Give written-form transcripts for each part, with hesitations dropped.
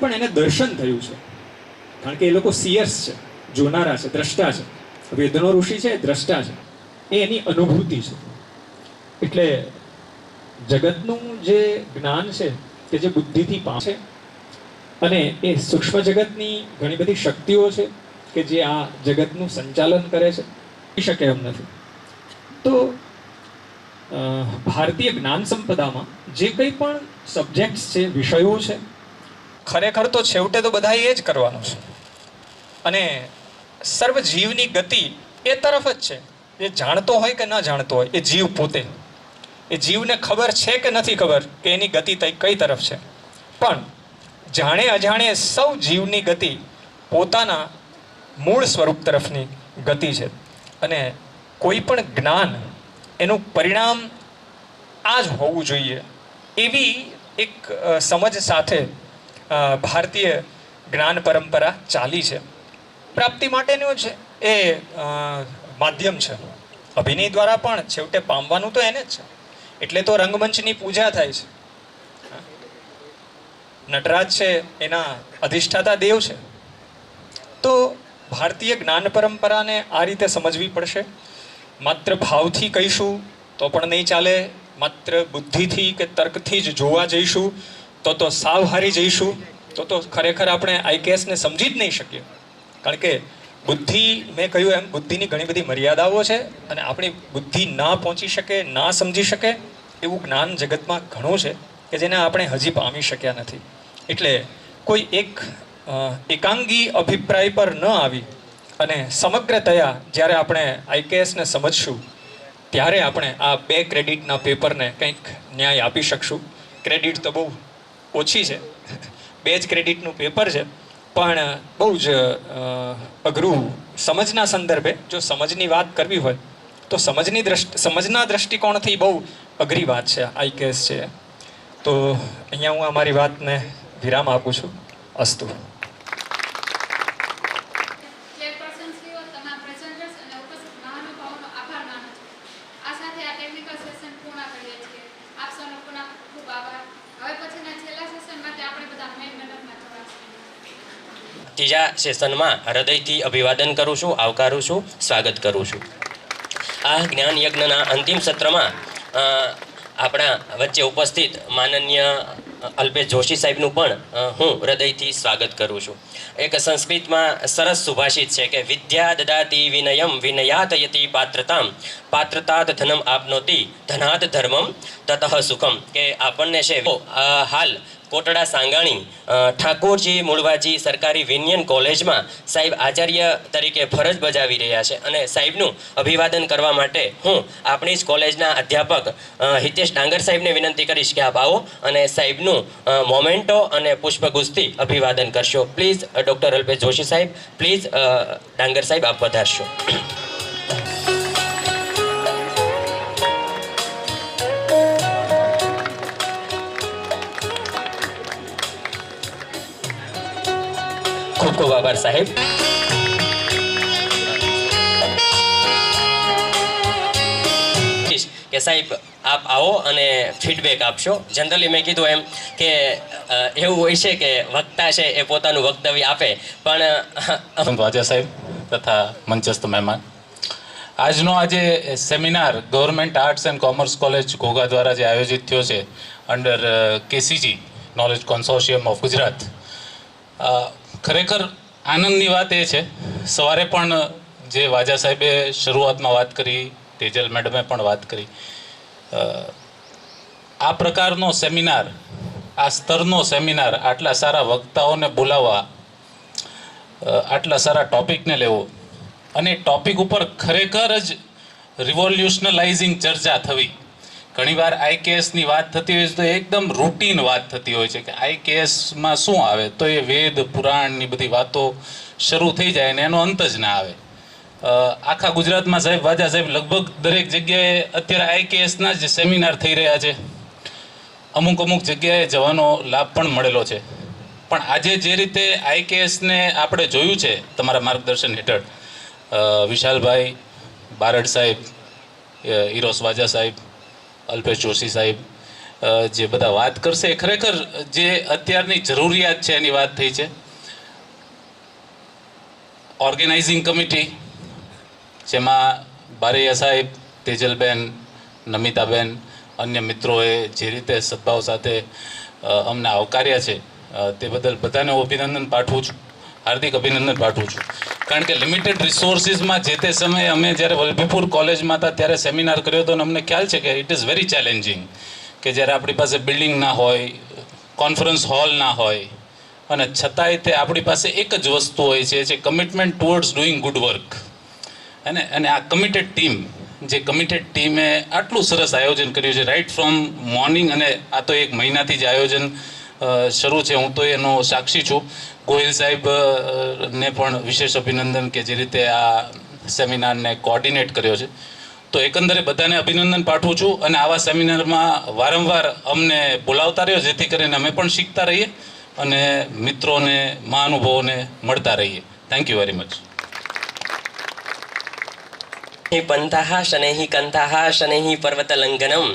પણ એને દર્શન થયું છે, કારણ કે એ લોકો સિયર્સ છે, જોનારા છે, દ્રષ્ટા છે. વેદનો ઋષિ છે, દ્રષ્ટા છે, એ એની અનુભૂતિ છે. એટલે જગતનું જે જ્ઞાન છે કે જે બુદ્ધિથી પામે છે, અને એ સૂક્ષ્મ જગતની ઘણી બધી શક્તિઓ છે કે જે આ જગતનું સંચાલન કરે છે, શકે એમ નથી. તો ભારતીય જ્ઞાન સંપદામાં જે કંઈ પણ સબ્જેક્ટ્સ છે, વિષયો છે, ખરેખર તો છેવટે તો બધા એ જ કરવાનું છે. અને સર્વ જીવની ગતિ એ તરફ જ છે. જે જાણતો હોય કે ન જાણતો હોય, એ જીવ પોતે, એ જીવને ખબર છે કે નથી ખબર કે એની ગતિ કઈ તરફ છે, પણ જાણે અજાણે સૌ જીવની ગતિ પોતાના મૂળ સ્વરૂપ તરફની ગતિ છે. અને કોઈ પણ જ્ઞાન એનું પરિણામ આ જ હોવું જોઈએ, એવી એક સમજ સાથે ભારતીય જ્ઞાન પરંપરા ચાલી છે. પ્રાપ્તિ માટેનું છે એ માધ્યમ છે. અભિનય દ્વારા પણ છેવટે પામવાનું તો એને જ છે. એટલે તો રંગમંચની પૂજા થાય છે. નટરાજ છે એના અધિષ્ઠાતા દેવ છે. તો ભારતીય જ્ઞાન પરંપરાને આ રીતે સમજવી પડશે. માત્ર ભાવથી કહીશું તો પણ નહીં ચાલે, માત્ર બુદ્ધિથી કે તર્કથી જ જોવા જઈશું તો સાવ હારી જઈશું, તો ખરેખર આપણે આઈકેએસને સમજી જ નહીં શકીએ. કારણ કે બુદ્ધિ, મેં કહ્યું એમ, બુદ્ધિની ઘણી બધી મર્યાદાઓ છે, અને આપણી બુદ્ધિ ના પહોંચી શકે, ના સમજી શકે એવું જ્ઞાન જગતમાં ઘણું છે કે જેને આપણે હજી પામી શક્યા નથી. એટલે કોઈ એક એકાંગી અભિપ્રાય પર ન આવી અને સમગ્રતયા જ્યારે આપણે આઈકેએસને સમજશું ત્યારે આપણે આ 2 ક્રેડિટના પેપરને કંઈક ન્યાય આપી શકશું. ક્રેડિટ તો બહુ ઓછી છે, 2 જ ક્રેડિટનું પેપર છે, પણ બહુ જ અઘરું સમજના સંદર્ભે. જો સમજની વાત કરવી હોય તો સમજના દ્રષ્ટિકોણથી બહુ અઘરી વાત છે આઈકેએસ છે. તો અહીંયા હું અમારી વાતને વિરામ આપું છું. અસ્તુ. ત્રીજા સેશનમાં હૃદયથી અભિવાદન કરું છું, આવકારું છું, સ્વાગત કરું છું. આ જ્ઞાન યજ્ઞના અંતિમ સત્રમાં આપણા વચ્ચે ઉપસ્થિત માનનીય અલ્પેશ જોશી સાહેબનું પણ હું હૃદયથી સ્વાગત કરું છું. એક સંસ્કૃતમાં સરસ સુભાષિત છે કે વિદ્યા દદાતિ વિનયમ વિનયાત યતિ પાત્રતામ પાત્રતાત ધનમ આપનોતિ ધનાત ધર્મમ તતઃ સુખમ. કે આપણને છે હાલ કોટડા સાંગાણી ઠાકોરજી મૂળવાજી સરકારી વિનયન કોલેજમાં સાહેબ આચાર્ય તરીકે ફરજ બજાવી રહ્યા છે, અને સાહેબનું અભિવાદન કરવા માટે હું આપણી જ કોલેજના અધ્યાપક હિતેશ ડાંગર સાહેબને વિનંતી કરીશ કે આપ આવો અને સાહેબનું મોમેન્ટો અને પુષ્પગુચ્છથી અભિવાદન કરશો. પ્લીઝ ડૉક્ટર અલ્પેશ જોશી સાહેબ, પ્લીઝ ડાંગર સાહેબ આપ વધારશો. ખૂબ ખૂબ આભાર સાહેબ. કે સાહેબ આપ આવો અને ફીડબેક આપશો. જનરલી મેં કીધું એમ કે એવું હોય છે કે વક્તા છે એ પોતાનું વક્તવ્ય આપે, પણ વાજા સાહેબ તથા મંચસ્થ મહેમાન, આજનો આજે seminar government arts and commerce college Ghogha દ્વારા જે આયોજિત થયો છે under KCG knowledge કોન્સોર્શિયમ of Gujarat, ખરેખર આનંદની વાત એ છે, સવારે પણ જે વાજા સાહેબે શરૂઆતમાં વાત કરી, તેજલ મેડમે પણ વાત કરી, આ પ્રકારનો સેમિનાર, આ સ્તરનો સેમિનાર, આટલા સારા વક્તાઓને બોલાવવા, આટલા સારા ટોપિકને લેવો અને ટોપિક ઉપર ખરેખર જ રિવોલ્યુશનલાઇઝિંગ ચર્ચા થવી. ઘણીવાર આઈકેએસની વાત થતી હોય છે તો એકદમ રૂટીન વાત થતી હોય છે કે આઈકેએસમાં શું આવે, તો એ વેદ પુરાણની બધી વાતો શરૂ થઈ જાય અને એનો અંત જ ના આવે. આખા ગુજરાતમાં સાહેબ વાજા સાહેબ લગભગ દરેક જગ્યાએ અત્યારે આઈકેએસના જ સેમિનાર થઈ રહ્યા છે. અમુક જગ્યાએ જવાનો લાભ પણ મળેલો છે. પણ આજે જે રીતે આઈકેએસને આપણે જોયું છે તમારા માર્ગદર્શન હેઠળ, વિશાલભાઈ બારડ સાહેબ, ઈરોસ વાજા સાહેબ, અલ્પેશ જોશી સાહેબ, જે બધા વાત કરશે એ ખરેખર જે અત્યારની જરૂરિયાત છે એની વાત થઈ છે. ઓર્ગેનાઇઝિંગ કમિટી, જેમાં બારૈયા સાહેબ, તેજલબેન, નમિતાબેન, અન્ય મિત્રોએ જે રીતે સદભાવ સાથે અમને આવકાર્યા છે તે બદલ બધાને હું અભિનંદન પાઠવું છું, હાર્દિક અભિનંદન પાઠવું છું. કારણ કે લિમિટેડ રિસોર્સિસમાં જે તે સમયે અમે જ્યારે વલભીપુર કોલેજમાં હતા ત્યારે સેમિનાર કર્યો હતો અને અમને ખ્યાલ છે કે ઇટ ઇઝ વેરી ચેલેન્જિંગ કે જ્યારે આપણી પાસે બિલ્ડિંગ ના હોય, કોન્ફરન્સ હોલ ના હોય, અને છતાંય તે આપણી પાસે એક જ વસ્તુ હોય છે, જે commitment towards doing good work. અને આ કમિટેડ ટીમ, જે કમિટેડ ટીમે આટલું સરસ આયોજન કર્યું છે રાઈટ ફ્રોમ મોર્નિંગ, અને આ તો એક મહિનાથી જ આયોજન શરૂ છે, હું તો એનો સાક્ષી છું. ગોહિલ સાહેબ ને પણ વિશેષ અભિનંદન કે જે રીતે આ સેમિનારને કોઓર્ડિનેટ કર્યો છે. તો એકંદરે બધાને અભિનંદન પાઠવું છું, અને આવા સેમિનારમાં વારંવાર અમને બોલાવતા રહ્યો, જેથી કરીને અમે પણ શીખતા રહીએ અને મિત્રોને, મહાનુભાવોને મળતા રહીએ. Thank you very much. પંથાઃ શનૈઃ કંથાઃ શનૈઃ પર્વતલંઘનમ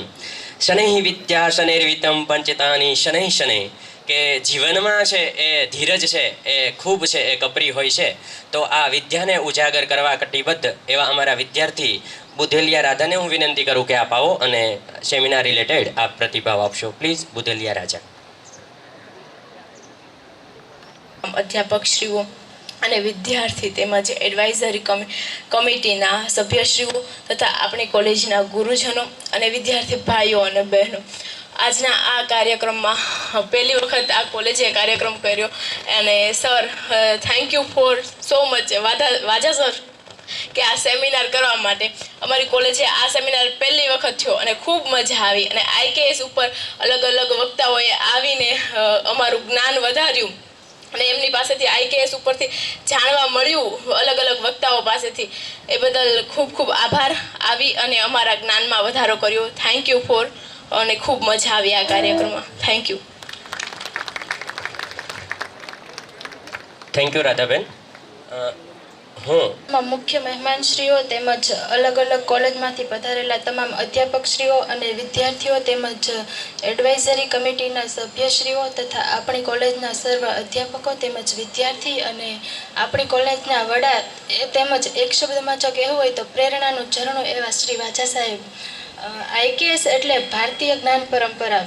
શનૈઃ વિદ્યા શનૈર્વિતમ પંચતાની શનૈઃ શનૈ. કે જીવનમાં છે એ ધીરજ છે એ ખૂબ છે એ કપરી હોય છે. તો આ વિદ્યાને ઉજાગર કરવા કટિબદ્ધ એવા અમારા વિદ્યાર્થી બુધેલિયા રાધાને હું વિનંતી કરું કે આપ આવો અને સેમિનાર રિલેટેડ આપ પ્રતિભાવ આપશો. પ્લીઝ, બુધેલિયા રાજા. અધ્યાપકશ્રીઓ અને વિદ્યાર્થી તેમજ એડવાઇઝરી કમિટીના સભ્યશ્રીઓ તથા આપણી કોલેજના ગુરુજનો અને વિદ્યાર્થી ભાઈઓ અને બહેનો, આજના આ કાર્યક્રમમાં પહેલી વખત આ કોલેજે કાર્યક્રમ કર્યો અને sir, thank you for so much Vaja sir કે આ સેમિનાર કરવા માટે. અમારી કોલેજે આ સેમિનાર પહેલી વખત થયો અને ખૂબ મજા આવી, અને IKS ઉપર અલગ અલગ વક્તાઓએ આવીને અમારું જ્ઞાન વધાર્યું અને એમની પાસેથી IKS ઉપરથી જાણવા મળ્યું અલગ અલગ વક્તાઓ પાસેથી. એ બદલ ખૂબ ખૂબ આભાર. આવી અને અમારા જ્ઞાનમાં વધારો કર્યો. થેન્ક યુ ફોર, અને ખૂબ મજા આવી આ કાર્યક્રમમાં. Thank you. Thank you Radhaben. મુખ્ય મહેમાનશ્રીઓ તેમજ અલગ અલગ કોલેજમાંથી પધારેલા તમામ અધ્યાપકશ્રીઓ અને વિદ્યાર્થીઓ તેમજ એડવાઇઝરી કમિટીના સભ્યશ્રીઓ તથા આપણી કોલેજના સર્વ અધ્યાપકો તેમજ વિદ્યાર્થી અને આપણી કોલેજના વડા તેમજ એક શબ્દમાં જો કહેવું હોય તો પ્રેરણાનું ઝરણું એવા શ્રી વાજા સાહેબ. IKS એટલે ભારતીય જ્ઞાન પરંપરા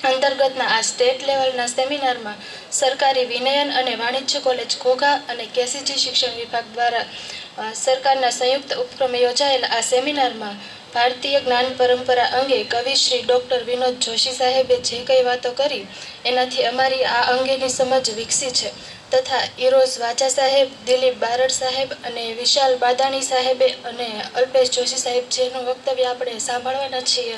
અંતર્ગતના આ સ્ટેટ લેવલના સેમિનારમાં સરકારી વિનયન અને વાણિજ્ય કોલેજ ઘોઘા અને KCG શિક્ષણ વિભાગ દ્વારા સરકારના સંયુક્ત ઉપક્રમે યોજાયેલા આ સેમિનારમાં ભારતીય જ્ઞાન પરંપરા અંગે કવિ શ્રી ડૉક્ટર વિનોદ જોશી સાહેબે જે કંઈ વાતો કરી એનાથી અમારી આ અંગેની સમજ વિકસી છે. તથા ઇરોઝ વાજા સાહેબ, દિલીપ બારડ સાહેબ અને વિશાલ બાદાણી સાહેબે અને અલ્પેશ જોશી સાહેબ જેનું વક્તવ્ય આપણે સાંભળવાના છીએ,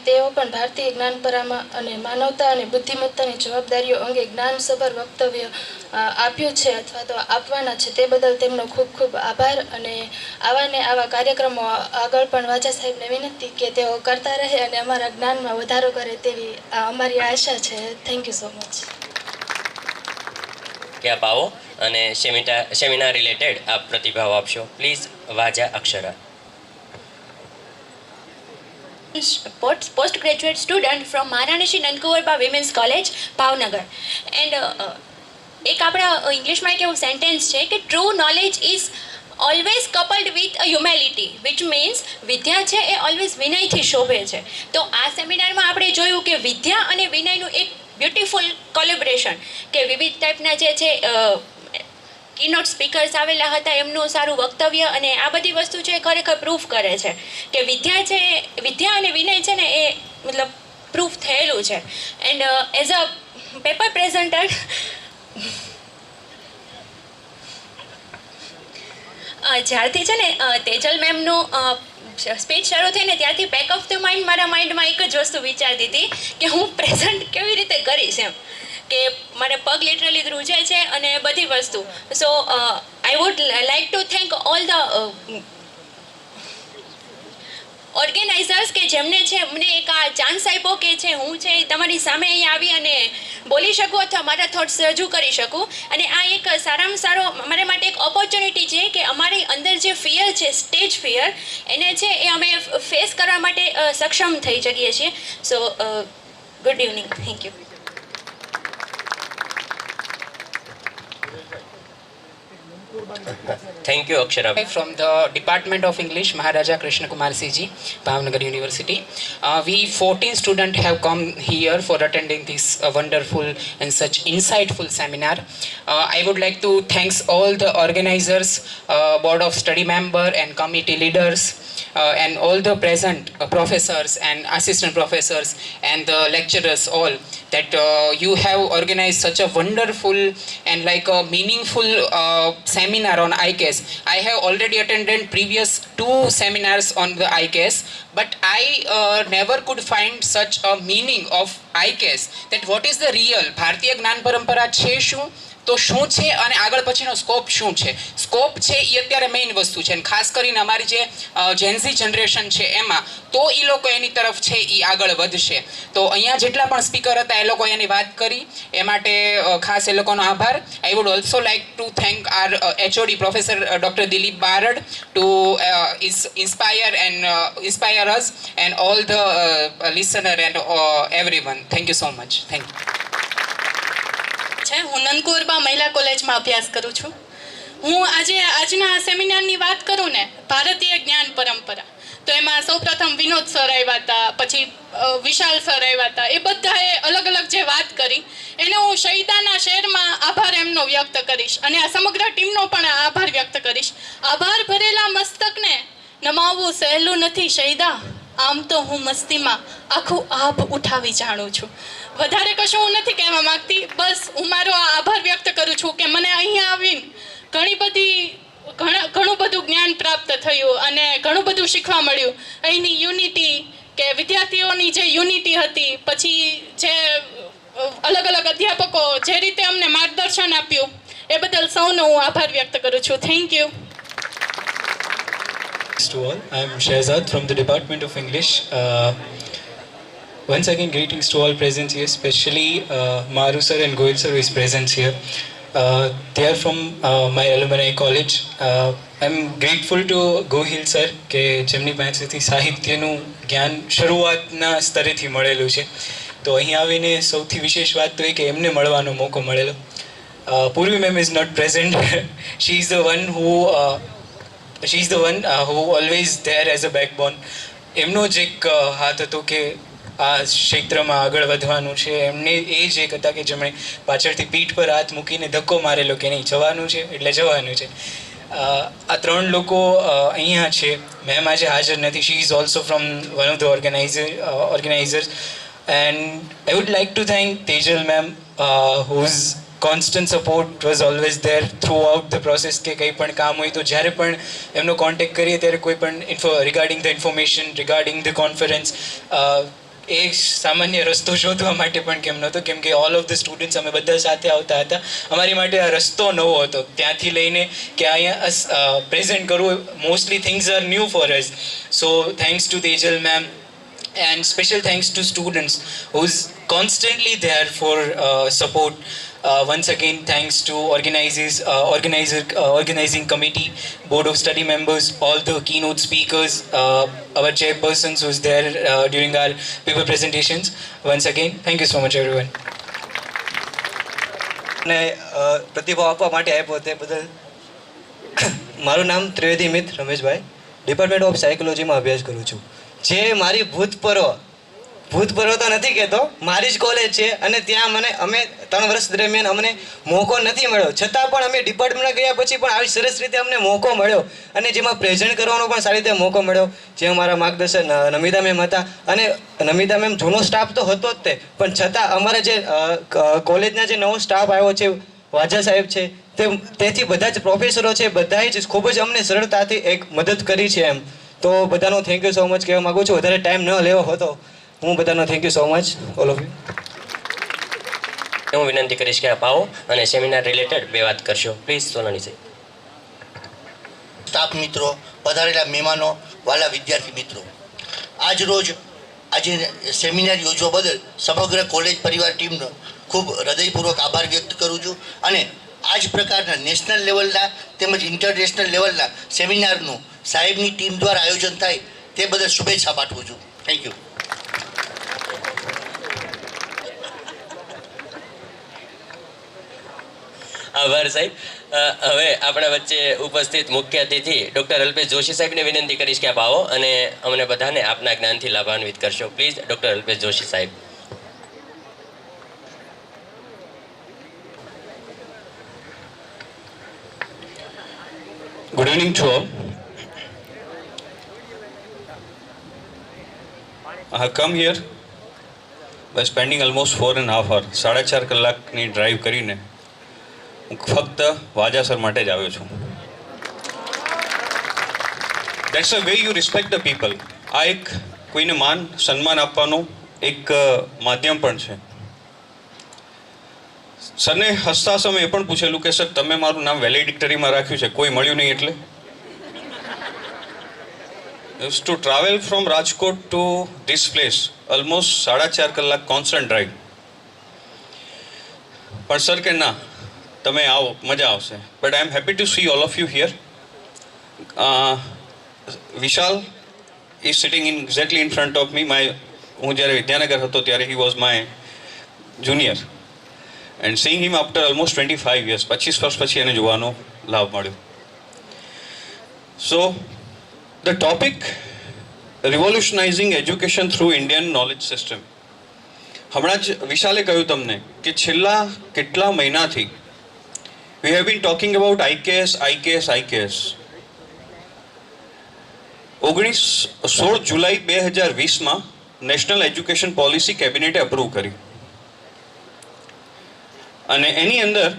તેઓ પણ ભારતીય જ્ઞાનપરામાં અને માનવતા અને બુદ્ધિમત્તાની જવાબદારીઓ અંગે જ્ઞાનસભર વક્તવ્ય આપ્યું છે અથવા તો આપવાના છે. તે બદલ તેમનો ખૂબ ખૂબ આભાર. અને આવા કાર્યક્રમો આગળ પણ વાજા સાહેબને વિનંતી કે તેઓ કરતા રહે અને અમારા જ્ઞાનમાં વધારો કરે તેવી અમારી આશા છે. Thank you so much. કે આપ આવો અને સેમિનાર રિલેટેડ આપ પ્રતિભાવ આપશો. Please, Vaja Akshara. Postgraduate student from Maharanishi Nankuvarba Women's College, Bhavnagar. And એક આપણા ઇંગ્લિશમાં એક એવું સેન્ટેન્સ છે કે true knowledge is always coupled with a humility, which means વિદ્યા છે એ ઓલવેઝ વિનયથી શોભે છે. તો આ સેમિનારમાં આપણે જોયું કે વિદ્યા અને વિનયનું એક બ્યુટિફુલ કોલેબરેશન, કે વિવિધ ટાઈપના જે છે કીનોટ સ્પીકર્સ આવેલા હતા, એમનું સારું વક્તવ્ય, અને આ બધી વસ્તુ છે ખરેખર પ્રૂફ કરે છે કે વિદ્યા અને વિનય છે ને એ મતલબ પ્રૂફ થયેલું છે. And as a paper presenter જ્યારથી છે ને તેજલ મેમનું સ્પીચ શરૂ થઈને ત્યારથી બેક ઓફ ધ માઇન્ડ મારા માઇન્ડમાં એક જ વસ્તુ વિચારતી હતી કે હું પ્રેઝન્ટ કેવી રીતે કરીશ, એમ કે મારે પગ લિટરલી ધ્રુજે છે અને બધી વસ્તુ. So I would like to thank all the organisers કે જેમને છે અમને એક આ ચાન્સ આપ્યો કે છે હું છે તમારી સામે અહીંયા આવી અને બોલી શકું અથવા મારા થોટ્સ રજૂ કરી શકું. અને આ એક સારામાં સારો મારા માટે એક ઓપોર્ચ્યુનિટી છે કે અમારી અંદર જે ફિયર છે, સ્ટેજ ફિયર, એને છે એ અમે ફેસ કરવા માટે સક્ષમ થઈ શકીએ છીએ. સો good evening, thank you. Thank you Akshara. From the Department of English, Maharaja Krishna Kumar CG, Bhavnagar University. We 14 students have come here for attending this wonderful and such insightful seminar. I would like to thank all the organizers, board of study member and committee leaders, and all the present professors and assistant professors and the lecturers all, that you have organized such a wonderful and like a meaningful seminar on ICAS. I have already attended previous 2 seminars on the ICAS, but I never could find such a meaning of ICAS, that what is the real ભારતીય જ્ઞાન પરંપરા છે શું, તો શું છે અને આગળ પછીનો સ્કોપ શું છે. સ્કોપ છે એ અત્યારે મેઇન વસ્તુ છે, અને ખાસ કરીને અમારી જે જેન્ઝી જનરેશન છે એમાં તો એ લોકો એની તરફ છે એ આગળ વધશે. તો અહીંયા જેટલા પણ સ્પીકર હતા એ લોકો એની વાત કરી, એ માટે ખાસ એ લોકોનો આભાર. I would also like to thank our HOD professor doctor Dilip Barad to inspire us and all the listener and everyone. Thank you so much. Thank you. છે. હું નનકુવરબા મહિલા કોલેજમાં અભ્યાસ કરું છું. હું આજના સેમિનારની વાત કરું ને, ભારતીય જ્ઞાન પરંપરા, તો એમાં સૌપ્રથમ વિનોદ સર આવ્યા હતા, પછી વિશાલ સર આવ્યા હતા. એ બધાએ અલગ અલગ જે વાત કરી એને હું શહીદાના શહેરમાં આભાર એમનો વ્યક્ત કરીશ, અને આ સમગ્ર ટીમનો પણ આભાર વ્યક્ત કરીશ. આભાર ભરેલા મસ્તકને નમાવવું સહેલું નથી શહીદા, આમ તો હું મસ્તીમાં આખું આભ ઉઠાવી જાણું છું. વધારે કશું હું નથી કહેવા માંગતી, બસ હું મારો આભાર વ્યક્ત કરું છું કે મને અહીંયા આવીને ઘણું બધું જ્ઞાન પ્રાપ્ત થયું અને ઘણું બધું શીખવા મળ્યું. અહીંની યુનિટી, કે વિદ્યાર્થીઓની જે યુનિટી હતી, પછી જે અલગ અલગ અધ્યાપકો જે રીતે અમને માર્ગદર્શન આપ્યું, એ બદલ સૌનો હું આભાર વ્યક્ત કરું છું. Thank you. To all, I am Shehzad from the Department of English. Once again, greetings to all present here, especially Maru sir and Goyal sir who is present here. They are from my alumni college. I'm grateful to Goyal sir કે જેમની પાસેથી સાહિત્યનું જ્ઞાન શરૂઆતના સ્તરેથી મળેલું છે. તો અહીં આવીને સૌથી વિશેષ વાત તો એ કે એમને મળવાનો મોકો મળેલો. Purvi ma'am is not present. She is the one who always there as a backbone. એમનો જ એક હાથ હતો કે આ ક્ષેત્રમાં આગળ વધવાનું છે. એમને એ જ એક હતા કે જેમણે પાછળથી પીઠ પર હાથ મૂકીને ધક્કો મારેલો કે નહીં, જવાનું છે એટલે જવાનું છે. આ 3 લોકો અહીંયા છે. મેમ આજે હાજર નથી. She is also from one of the organisers. And I would like to thank Tejal ma'am whose constant support was always there throughout the process. કે કંઈ પણ કામ હોય તો જ્યારે પણ એમનો કોન્ટેક્ટ કરીએ ત્યારે કોઈ પણ regarding the information, regarding the conference, એ સામાન્ય રસ્તો શોધવા માટે પણ કેમ નહોતો, કેમ કે ઓલ ઓફ ધ સ્ટુડન્ટ્સ અમે બધા સાથે આવતા હતા. અમારી માટે આ રસ્તો નવો હતો. ત્યાંથી લઈને કે અહીંયા પ્રેઝન્ટ કરવું, mostly things are new for us. So thanks to Tejal ma'am, and special thanks to students who's constantly there for support. Once again, thanks to organizing committee, board of study members, all the keynote speakers, our chairpersons who's there during our paper presentations. Once again, thank you so much everyone. ને પ્રતિભાવ આપવા માટે આપ્યો તે બદલ. મારું નામ ત્રિવેદી મિત Rameshbhai, department of સાયકોલોજીમાં અભ્યાસ કરું છું. જે મારી ભૂતપૂર્વ તો નથી કહેતો, મારી જ કોલેજ છે, અને ત્યાં અમે 3 વર્ષ દરમિયાન અમને મોકો નથી મળ્યો. છતાં પણ અમે ડિપાર્ટમેન્ટમાં ગયા પછી પણ આવી સરસ રીતે અમને મોકો મળ્યો, અને જેમાં પ્રેઝન્ટ કરવાનો પણ સારી રીતે મોકો મળ્યો. જે અમારા માર્ગદર્શક નમિતા મેમ હતા, અને નમિતા મેમ જૂનો સ્ટાફ તો હતો જ તે, પણ છતાં અમારા જે કોલેજના જે નવો સ્ટાફ આવ્યો છે, વાજા સાહેબ છે, તેથી બધા જ પ્રોફેસરો છે, બધાએ જ ખૂબ જ અમને સરળતાથી એક મદદ કરી છે એમ. તો બધાનો થેન્ક યુ સો મચ કહેવા માગું છું. વધારે ટાઈમ ન લેવો હતો. હું બધાનો thank you so much all of you. હું વિનંતી કરીશ કે આપ આવો અને સેમિનાર રિલેટેડ 2 વાત કરશો. પ્લીઝ સોનાની સાહેબ. સ્ટાફ મિત્રો, પધારેલા મહેમાનો, વાલા વિદ્યાર્થી મિત્રો, આજ રોજ આજે સેમિનાર યોજવા બદલ સમગ્ર કોલેજ પરિવાર ટીમનો ખૂબ હૃદયપૂર્વક આભાર વ્યક્ત કરું છું અને આ જ પ્રકારના નેશનલ લેવલના તેમજ ઇન્ટરનેશનલ લેવલના સેમિનારનું સાહેબની ટીમ દ્વારા આયોજન થાય તે બદલ શુભેચ્છા પાઠવું છું. Thank you. આભાર સાહેબ. હવે આપણા વચ્ચે ઉપસ્થિત મુખ્ય અતિથિ ડૉક્ટર અલ્પેશ જોશી સાહેબને વિનંતી કરીશ કે આપ આવો અને અમને બધાને આપના જ્ઞાનથી લાભાન્વિત કરશો. પ્લીઝ ડૉક્ટર અલ્પેશ જોશી સાહેબ. Good evening to all. I have come here by spending almost 4.5 hours, 4.5 કલાકની ડ્રાઈવ કરીને હું ફક્ત વાજાસર માટે જ આવ્યો છું. That's the way you respect the people. આ એક કોઈને માન સન્માન આપવાનું એક માધ્યમ પણ છે. સરને હસતા સમયે એ પણ પૂછેલું કે સર તમે મારું નામ વેલેડિક્ટરીમાં રાખ્યું છે, કોઈ મળ્યું નહીં એટલે? To travel from Rajkot two this place almost 4.5 કલાક કોન્સ્ટન્ટ ડ્રાઈવ. પણ સર કે ના, તમે આવો, મજા આવશે. But I am happy to see all of you here. Vishal is sitting in exactly in front of me. હું જ્યારે વિદ્યાનગર હતો ત્યારે he was my junior. And seeing him after almost 25 years, 25 વર્ષ પછી એને જોવાનો લાભ મળ્યો. So the topic revolutionising education through Indian knowledge system. હમણાં જ વિશાલે કહ્યું તમને કે છેલ્લા કેટલા મહિનાથી we have been talking about IKS. 16 July 2020માં national education policy કેબિનેટે અપ્રૂવ કરી અને એની અંદર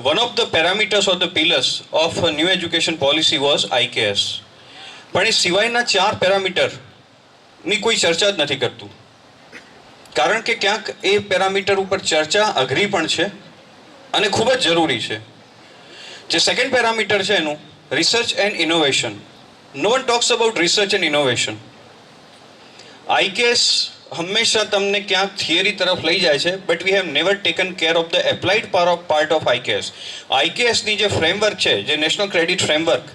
one of the parameters of the pillars of new education policy was IKS. પણ એ સિવાયના 4 પેરામીટરની કોઈ ચર્ચા જ નથી કરતું, કારણ કે ક્યાંક એ પેરામીટર ઉપર ચર્ચા અઘરી પણ છે અને ખૂબ જ જરૂરી છે. જે સેકન્ડ પેરામીટર છે એનું research and innovation. No one talks about research and innovation. IKS હંમેશા તમને ક્યાંક થિયરી તરફ લઈ જાય છે, but we have never taken care of the applied part of IKS. IKSની જે ફ્રેમવર્ક છે, જે નેશનલ ક્રેડિટ ફ્રેમવર્ક,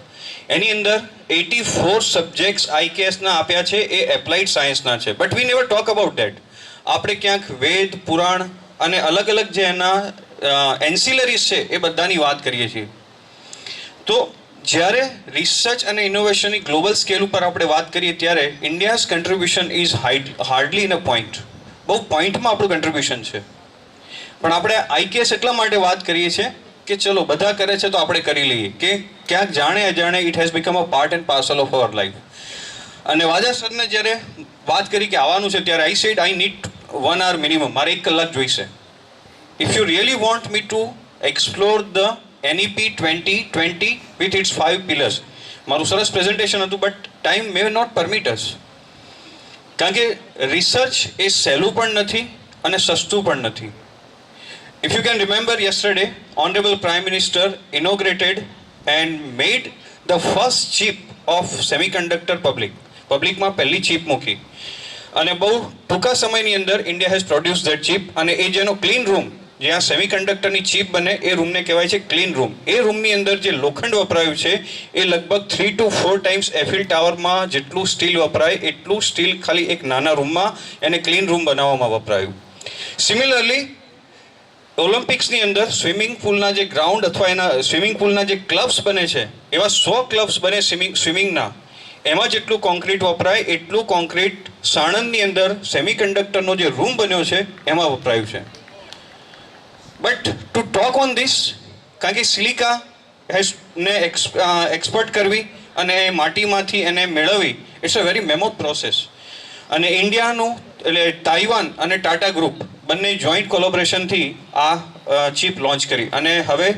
એની અંદર 84 સબ્જેક્ટ્સ IKSના આપ્યા છે, એ એપ્લાઇડ સાયન્સના છે. But V never talk about that. આપણે ક્યાંક વેદ, પુરાણ અને અલગ અલગ જે એના એન્સિલરીઝ છે એ બધાની વાત કરીએ છીએ. તો જ્યારે રિસર્ચ અને ઇનોવેશનની ગ્લોબલ સ્કેલ ઉપર આપણે વાત કરીએ ત્યારે India's contribution is hardly in a point. બહુ પોઈન્ટમાં આપણું કન્ટ્રીબ્યુશન છે. પણ આપણે IKS એટલા માટે વાત કરીએ છીએ કે ચલો બધા કરે છે તો આપણે કરી લઈએ, કે ક્યાંક જાણે અજાણે it has become a part and parcel of our life. અને વાજા સરને જ્યારે વાત કરી કે આવવાનું છે ત્યારે I said I need 1 hour minimum. મારે 1 કલાક જોઈશે. If you really want me to explore the NEP 2020 with its 5 pillars. મારું સરસ પ્રેઝન્ટેશન હતું, but time may not permit us. કારણ કે રિસર્ચ એ સહેલું પણ નથી અને સસ્તું પણ નથી. If you can remember yesterday, Honorable Prime Minister inaugurated and made the first chip of semiconductor publicમાં પહેલી ચીપ મૂકી અને બહુ ટૂંકા સમયની અંદર India has produce that chip. અને એ જેનો ક્લીન રૂમ, જ્યાં સેમિકન્ડક્ટરની ચીપ બને, એ રૂમને કહેવાય છે ક્લીન રૂમ. એ રૂમની અંદર જે લોખંડ વપરાયું છે એ લગભગ 3 to 4 times એફિલ ટાવરમાં જેટલું સ્ટીલ વપરાય એટલું સ્ટીલ ખાલી એક નાના રૂમમાં એને ક્લીન રૂમ બનાવવામાં વપરાયું. સિમિલરલી ઓલિમ્પિક્સની અંદર સ્વિમિંગ પુલના જે ગ્રાઉન્ડ અથવા એના સ્વિમિંગ પુલના જે ક્લબ્સ બને છે, એવા 100 ક્લબ્સ બને સ્વિમિંગના, એમાં જેટલું કોન્ક્રીટ વપરાય એટલું કોન્ક્રીટ સાણંદની અંદર સેમિકન્ડક્ટરનો જે રૂમ બન્યો છે એમાં વપરાયું છે. But to talk on this, કારણ કે સિલિકા ને એક્સપોર્ટ કરવી અને માટીમાંથી એને મેળવવી, ઇટ્સ અ વેરી મેમોથ પ્રોસેસ. અને ઇન્ડિયાનું એટલે તાઇવાન અને ટાટા ગ્રુપ બંને જોઈન્ટ કોલોબરેશનથી આ ચીપ લોન્ચ કરી અને હવે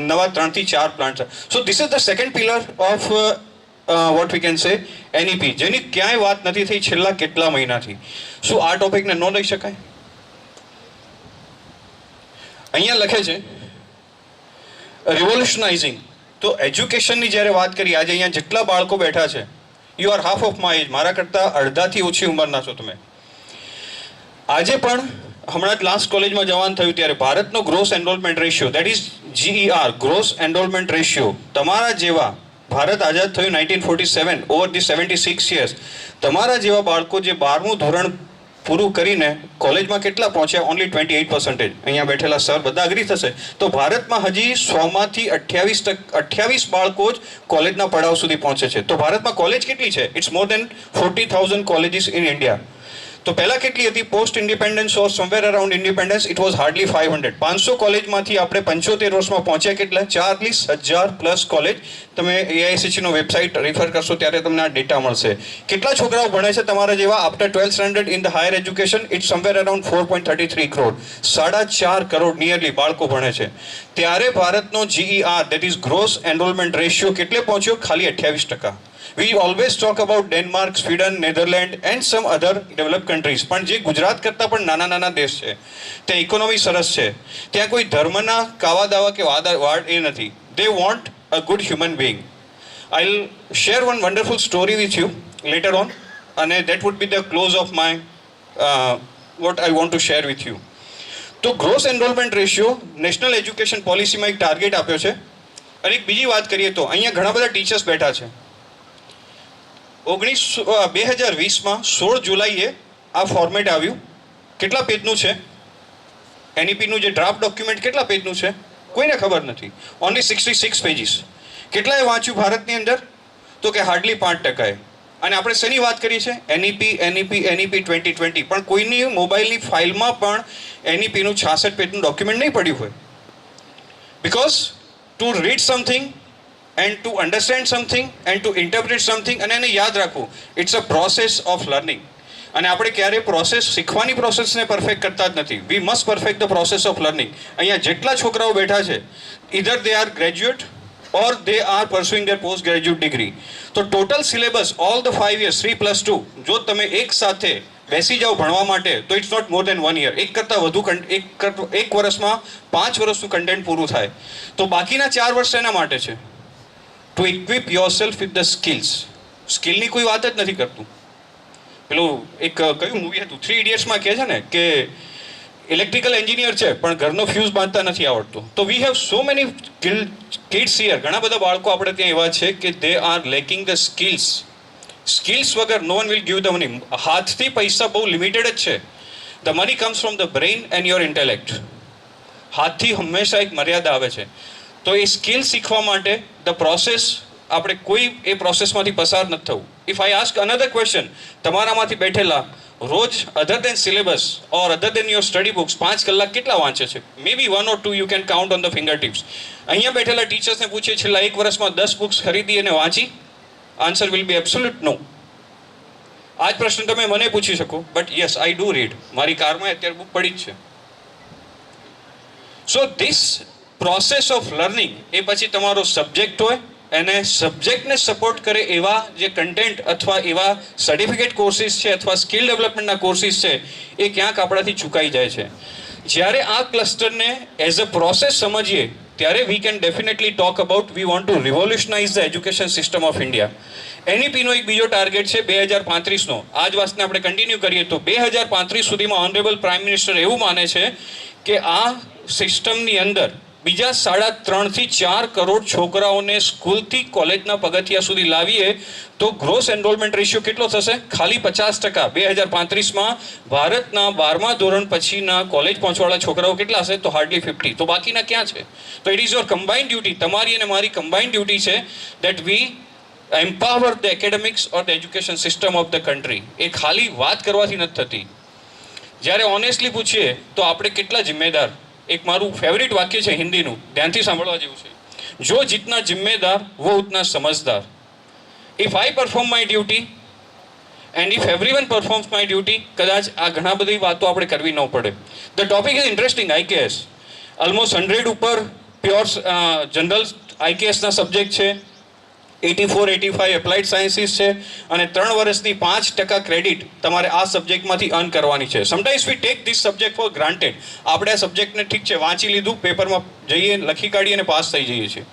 નવા 3 થી 4 plant. So this is the second pillar of what we can say NEP, જેની ક્યાંય વાત નથી થઈ છેલ્લા કેટલા મહિનાથી. શું આ ટોપિકને ન લઈ શકાય? અહીંયા લખે છે રિવોલ્યુશનાઇઝિંગ. તો એજ્યુકેશનની જ્યારે વાત કરી, આજે અહીંયા જેટલા બાળકો બેઠા છે, you are half of my age. મારા કરતાં અડધાથી ઓછી ઉંમરના છો તમે. આજે પણ હમણાં જ લાસ્ટ કોલેજમાં જવાનું થયું ત્યારે ભારતનો gross enrolment ratio, that is GER, gross enrolment ratio, તમારા જેવા ભારત આઝાદ થયું 1947, ઓવર ધી 76 યર્સ, તમારા જેવા બાળકો જે 12મું ધોરણ પૂરું કરીને કોલેજમાં કેટલા પહોંચ્યા? ઓનલી 28%. અહીંયા બેઠેલા સર બધા અગ્રી થશે. તો ભારતમાં હજી 100માંથી 28 બાળકો જ કોલેજના પડાવ સુધી પહોંચે છે. તો ભારતમાં કોલેજ કેટલી છે? It's more than 40,000 colleges in India. તો પહેલા કેટલી હતી? Post independence or somewhere around independence it was hardly 500. 500 કોલેજમાંથી આપણે 75 વર્ષમાં પહોંચ્યા કેટલા? 40,000 પ્લસ કોલેજ. તમે AICC નો વેબસાઇટ રિફર કરશો ત્યારે તમને આ ડેટા મળશે. કેટલા છોકરાઓ ભણે છે તમારા જેવા? After 12th standard in the higher education it's somewhere around 4.33 crore, 4.5 crore nearly બાળકો ભણે છે. ત્યારે ભારતનો GER, that is gross enrolment ratio કેટલે પહોંચ્યો? ખાલી 28%. We always talk about Denmark, Sweden, Netherlands and some other developed countries. પણ જે ગુજરાત કરતાં પણ નાના નાના દેશ છે, ત્યાં ઇકોનોમી સરસ છે, ત્યાં કોઈ ધર્મના કાવા દાવા કે વાડ એ નથી. They want a good human being. I'll share one wonderful story with you later on, and that would be the close of my what I want to share with you. તો gross enrolment ratio national education પોલિસીમાં એક target આપ્યો છે. અને એક બીજી વાત કરીએ તો અહીંયા ઘણા બધા ટીચર્સ બેઠા છે. 2020માં 16 જુલાઈએ આ ફોર્મેટ આવ્યું. કેટલા પેજનું છે? NEPનું જે ડ્રાફ્ટ ડોક્યુમેન્ટ કેટલા પેજનું છે? કોઈને ખબર નથી. Only 66 pages. કેટલાએ વાંચ્યું ભારતની અંદર? તો કે હાર્ડલી 5%. અને આપણે શેની વાત કરીએ છીએ? NEP 2020. પણ કોઈની મોબાઈલની ફાઇલમાં પણ NEPનું 66 પેજનું ડોક્યુમેન્ટ નહીં પડ્યું હોય. Because to read something and to understand something and to interpret something અને એને યાદ રાખવું, it's a process of learning. અને આપણે ક્યારે પ્રોસેસ શીખવાની પ્રોસેસને પરફેક્ટ કરતા જ નથી. We must perfect the process of learning. અહીંયા જેટલા છોકરાઓ બેઠા છે, either they are graduate or they are pursuing their post graduate degree. તો total syllabus all the 5 years 3+2 જો તમે એક સાથે બેસી જાઓ ભણવા માટે તો it's not more than 1 year. એક કરતાં વધુ એક વર્ષમાં 5 વર્ષનું કન્ટેન્ટ પૂરું થાય. તો બાકીના 4 વર્ષ એના માટે છે. To equip yourself with the skills. સ્કિલની કોઈ વાત જ નથી કરતું. પેલું એક કયું મૂવી હતું 3 Idiotsમાં કહે છે ને કે ઇલેક્ટ્રિકલ એન્જિનિયર છે પણ ઘરનો ફ્યુઝ બાંધતા નથી આવડતો. તો we have so many kids here. ઘણા બધા બાળકો આપણે ત્યાં એવા છે કે they are lacking the skills. Skills વગર no one will give the money. હાથથી પૈસા બહુ લિમિટેડ જ છે. The money comes from the brain and your intellect. હાથથી હંમેશા એક મર્યાદા આવે છે. તો એ સ્કિલ શીખવા માટે ધ પ્રોસેસ આપણે કોઈ એ પ્રોસેસમાંથી પસાર નથી થવું. If I ask another question, તમારામાંથી બેઠેલા રોજ other than syllabus or other than your study books 5 કલાક કેટલા વાંચે છે? May be 1 or 2 you can count on the finger tips. અહીંયા બેઠેલા ટીચર્સને પૂછીએ છેલ્લા 1 વર્ષમાં 10 બુક્સ ખરીદી અને વાંચી? Answer will be absolute no. આ જ પ્રશ્ન તમે મને પૂછી શકો, but yes I do read. મારી કારમાં અત્યારે બુક પડી જ છે. So this process of learning એ પછી તમારો સબ્જેક્ટ હોય અને સબ્જેક્ટને સપોર્ટ કરે એવા જે કન્ટેન્ટ અથવા એવા સર્ટિફિકેટ કોર્સિસ છે અથવા સ્કિલ ડેવલપમેન્ટના કોર્સિસ છે એ ક્યાંક આપણાથી ચૂકાઈ જાય છે. જ્યારે આ ક્લસ્ટરને એઝ અ પ્રોસેસ સમજીએ ત્યારે we can definitely talk about we want to revolutionise the education system of India. NEPનો એક બીજો ટાર્ગેટ છે 2035નો. આ જ વાતને આપણે કન્ટિન્યુ કરીએ તો 2035 સુધીમાં ઓનરેબલ પ્રાઇમ મિનિસ્ટર એવું માને છે કે આ સિસ્ટમની અંદર બીજા 3.5 થી 4 કરોડ છોકરાઓને સ્કૂલથી કોલેજના પગથિયા સુધી લાવીએ તો ગ્રોસ એનરોલમેન્ટ રેશિયો કેટલો થશે? ખાલી 50%. 2035માં ભારતના 12મા ધોરણ પછીના કોલેજ પહોંચવાળા છોકરાઓ કેટલા હશે? તો હાર્ડલી 50. તો બાકીના ક્યાં છે? તો it is your combined duty, તમારી અને મારી કમ્બાઇન્ડ ડ્યુટી છે that we empower the academics or the education system of the country. એ ખાલી વાત કરવાથી નથી થતી. જ્યારે ઓનેસ્ટલી પૂછીએ તો આપણે કેટલા જિમ્મેદાર? એક મારું ફેવરિટ વાક્ય છે હિન્દીનું, ધ્યાનથી સાંભળવા જેવું છે. જો જીતના જિમ્મેદાર વો ઉતના સમજદાર. If I perform my duty and if everyone performs my duty, કદાચ આ ઘણા બધી વાતો આપણે કરવી ન પડે. The topic is interesting. IKS almost 100 ઉપર પ્યોર જનરલ IKSના સબ્જેક્ટ છે. 84-85 એપ્લાઇડ સાયન્સીસ છે અને 3 વર્ષની 5% ક્રેડિટ તમારે આ સબ્જેક્ટમાંથી અર્ન કરવાની છે. Sometimes we take this subject four granted. આપણે આ સબ્જેક્ટને ઠીક છે વાંચી લીધું, પેપરમાં જઈએ લખી કાઢીએ અને પાસ થઈ જઈએ છીએ.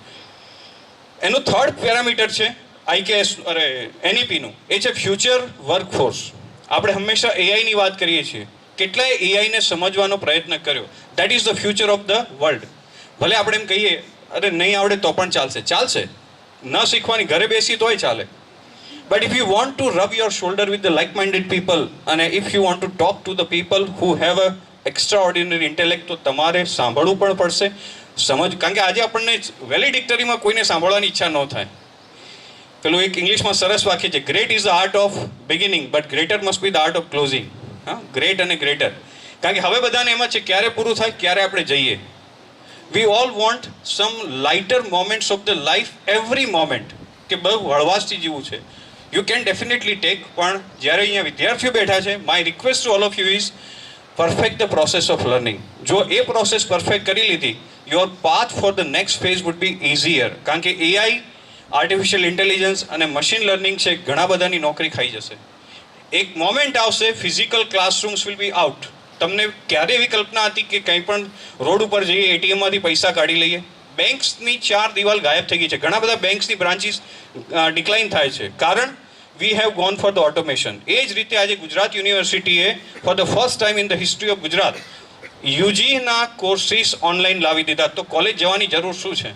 એનું થર્ડ પેરામીટર છે IKS NEPનું, એ છે ફ્યુચર વર્કફોર્સ. આપણે હંમેશા AIની વાત કરીએ છીએ કેટલાય એઆઈને સમજવાનો પ્રયત્ન કર્યો. That is the future of the world. ભલે આપણે એમ કહીએ અરે નહીં આવડે તો પણ ચાલશે, ન શીખવાની ઘરે બેસી તોય ચાલે. But if you want to rub your shoulder with the like minded people અને if you want to talk to the people who have a extraordinary intellect, તો તમારે સાંભળવું પણ પડશે, કારણ કે આજે આપણને વેલિડિક્ટરીમાં કોઈને સાંભળવાની ઈચ્છા ન થાય. પેલું એક ઇંગ્લિશમાં સરસ વાક્ય છે, great is the art of beginning but greater must be the art of closing. Great અને ગ્રેટર, કારણ કે હવે બધાને એમાં છે ક્યારે પૂરું થાય, ક્યારે આપણે જઈએ. We all want some lighter moments of the life, every moment, કે બહુ હળવાશથી જીવવું છે. યુ કેન ડેફિનેટલી ટેક, પણ જ્યારે અહીંયા વિદ્યાર્થીઓ બેઠા છે, my request to all of you is perfect the process of learning. જો એ પ્રોસેસ પરફેક્ટ કરી લીધી, your path for the next phase would be easier. કારણ કે એઆઈ, આર્ટિફિશિયલ ઇન્ટેલિજન્સ અને મશીન લર્નિંગ છે, ઘણા બધાની નોકરી ખાઈ જશે. એક મોમેન્ટ આવશે, physical classrooms will be out. તમને ક્યારે એવી કલ્પના હતી કે કંઈ પણ રોડ ઉપર જઈએ, એટીએમમાંથી પૈસા કાઢી લઈએ? બેંક્સની 4 દિવાલ ગાયબ થઈ ગઈ છે. ઘણા બધા બેંક્સની બ્રાન્ચીસ ડિક્લાઇન થાય છે, કારણ we have gone for the automation. એ જ રીતે આજે ગુજરાત યુનિવર્સિટીએ for the first time in the history of Gujarat યુજીના કોર્સિસ ઓનલાઈન લાવી દીધા. તો કોલેજ જવાની જરૂર શું છે?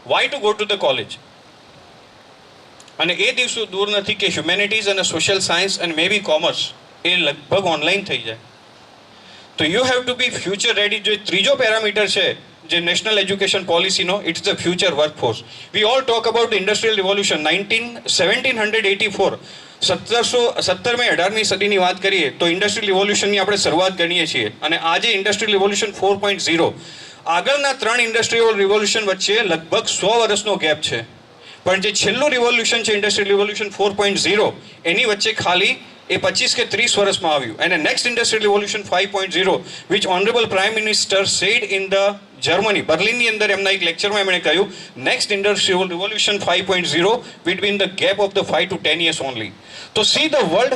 Why to go to the college? અને એ દિવસો દૂર નથી કે હ્યુમેનિટીઝ અને સોશિયલ સાયન્સ અને મે બી કોમર્સ એ લગભગ ઓનલાઈન થઈ જાય. તો you have to be future ready. જો ત્રીજો પેરામીટર છે જે નેશનલ એજ્યુકેશન પોલિસીનો, it's the future workforce. We all talk about industrial revolution 1784. 17મી 18મી સદીની વાત કરીએ તો ઇન્ડસ્ટ્રીયલ રિવોલ્યુશનની આપણે શરૂઆત ગણીએ છીએ. અને આજે ઇન્ડસ્ટ્રીયલ રિવોલ્યુશન 4.0. આગળના 3 ઇન્ડસ્ટ્રીયલ રિવોલ્યુશન વચ્ચે લગભગ 100 વર્ષનો ગેપ છે. પણ જે છેલ્લું રિવોલ્યુશન છે ઇન્ડસ્ટ્રીયલ રિવોલ્યુશન 4.0, એની વચ્ચે ખાલી એ 25 કે 30 વર્ષમાં આવ્યું. અને next industrial revolution 5.0 which honourable prime minister said in the Germany, બર્લિનની અંદર એમના એક લેક્ચરમાં એમણે કહ્યું, next industrial revolution 5.0 between the gap of the 5 to 10 years only. તો see the world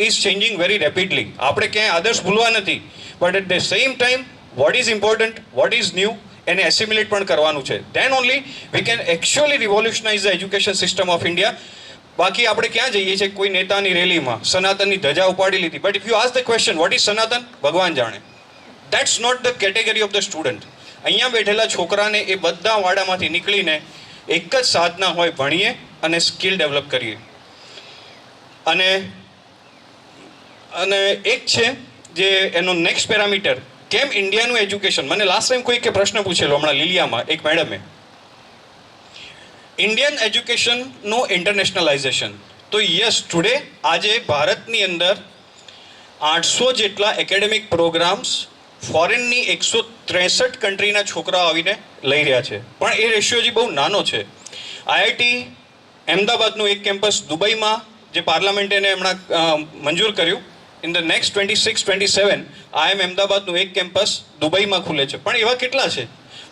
is changing very rapidly. આપણે ક્યાંય આદર્શ ભૂલવા નથી, but at the same time what is important, what is new, એને એસિમ્યુલેટ પણ કરવાનું છે. Then only we can actually revolutionise the education system of India. બાકી આપણે ક્યાં જઈએ છીએ? કોઈ નેતાની રેલીમાં સનાતનની ધજા ઉપાડી લીધી. But if you ask the question what is Sanatan, ભગવાન જાણે. That's not the category of the student. અહીંયા બેઠેલા છોકરાને એ બધા વાડામાંથી નીકળીને એક જ સાધના હોય, ભણીએ અને સ્કિલ ડેવલપ કરીએ. અને એક છે જે એનો નેક્સ્ટ પેરામીટર, કેમ ઇન્ડિયાનું એજ્યુકેશન. મને લાસ્ટ ટાઈમ કોઈકે પ્રશ્ન પૂછેલો હમણાં લીલિયામાં એક મેડમે, ઇન્ડિયન એજ્યુકેશનનું ઇન્ટરનેશનલાઇઝેશન. તો યસ, ટુડે આજે ભારતની અંદર 800 જેટલા એકેડેમિક પ્રોગ્રામ્સ ફોરેનની 163 કન્ટ્રીના છોકરાઓ આવીને લઈ રહ્યા છે. પણ એ રેશિયો હજી બહુ નાનો છે. આઈઆઈટી અમદાવાદનું એક કેમ્પસ દુબઈમાં, જે પાર્લામેન્ટે એને હમણાં મંજૂર કર્યું, ઇન ધ નેક્સ્ટ 26-27 આઈએમ અમદાવાદનું એક કેમ્પસ દુબઈમાં ખુલે છે. પણ એવા કેટલા છે?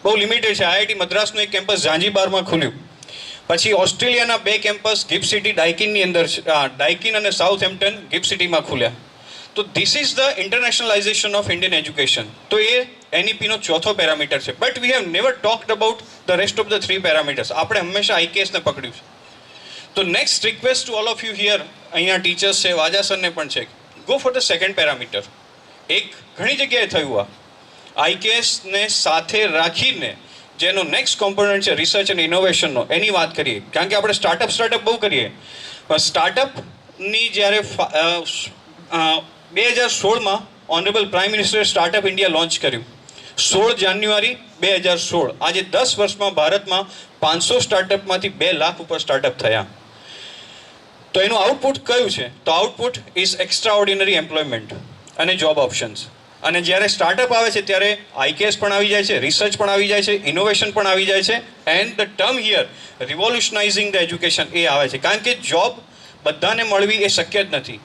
બહુ લિમિટેડ છે. આઈઆઈટી મદ્રાસનું એક કેમ્પસ ઝાંઝીબારમાં ખુલ્યું. પછી ઓસ્ટ્રેલિયાના 2 કેમ્પસ ગિફ્ટ સિટી ડાઇકિનની અંદર, ડાઇકિન અને સાઉથ હેમ્પ્ટન ગિફ્ટ સિટીમાં ખુલ્યા. તો this is the internationalisation of Indian education. તો એ એનઈપીનો ચોથો પેરામીટર છે. But we have never talked about the rest of the 3 parameters. આપણે હંમેશા આઈકેએસને પકડ્યું છે. તો next request to all of you here, અહીંયા ટીચર્સ છે, વાજા સરને પણ છે, go for the second parameter. એક ઘણી જગ્યાએ થયું આ આઈકેએસને સાથે રાખીને જેનો નેક્સ્ટ કોમ્પોનન્ટ છે રિસર્ચ અને ઇનોવેશનનો, એની વાત કરીએ. કારણ કે આપણે સ્ટાર્ટઅપ બહુ કરીએ, પણ સ્ટાર્ટઅપની જ્યારે 2016માં ઓનરેબલ પ્રાઇમ મિનિસ્ટરે સ્ટાર્ટઅપ ઇન્ડિયા લોન્ચ કર્યું. 16 જાન્યુઆરી 2016. આજે 10 વર્ષમાં ભારતમાં 500 સ્ટાર્ટઅપમાંથી 2 લાખ ઉપર સ્ટાર્ટઅપ થયા. તો એનું આઉટપુટ કયું છે? તો output is extra ordinary employment અને જોબ ઓપ્શન્સ. અને જ્યારે સ્ટાર્ટઅપ આવે છે ત્યારે આઈકેએસ પણ આવી જાય છે, રિસર્ચ પણ આવી જાય છે, ઇનોવેશન પણ આવી જાય છે, and the term here revolutionising the education એ આવે છે. કારણ કે જોબ બધાને મળવી એ શક્ય જ નથી.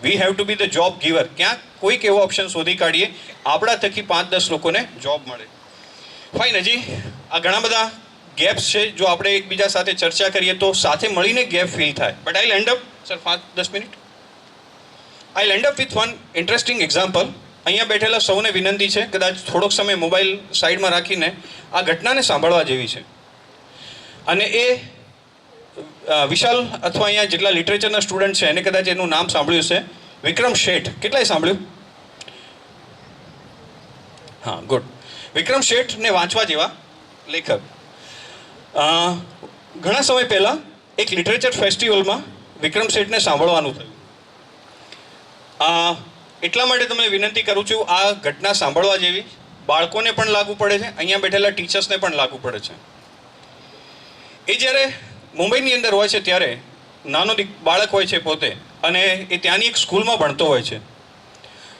We have to B the job giver. ક્યાંક કોઈક એવો ઓપ્શન શોધી કાઢીએ આપણા થકી 5-10 લોકોને જોબ મળે. ફાઇન. હજી આ ઘણા બધા ગેપ્સ છે. જો આપણે એકબીજા સાથે ચર્ચા કરીએ તો સાથે મળીને ગેપ ફીલ થાય. But I end up, sir 5-10 minute, I end up with one interesting example. અહીંયા બેઠેલા સૌને વિનંતી છે, કદાચ થોડોક સમય મોબાઈલ સાઈડમાં રાખીને આ ઘટનાને સાંભળવા જેવી છે. અને એ વિશાલ અથવા અહીંયા જેટલા લિટરેચરના સ્ટુડન્ટ છે એને કદાચ એનું નામ સાંભળ્યું છે, વિક્રમ શેઠ. કેટલાય સાંભળ્યું? હા, ગુડ. વિક્રમ શેઠને વાંચવા જેવા લેખક. ઘણા સમય પહેલાં એક લિટરેચર ફેસ્ટિવલમાં વિક્રમ શેઠને સાંભળવાનું થયું. એટલા માટે તમને વિનંતી કરું છું, આ ઘટના સાંભળવા જેવી, બાળકોને પણ લાગુ પડે છે, અહીંયા બેઠેલા ટીચર્સને પણ લાગુ પડે છે. એ જ્યારે મુંબઈની અંદર હોય છે ત્યારે નાનો બાળક હોય છે પોતે, અને એ ત્યાંની એક સ્કૂલમાં ભણતો હોય છે.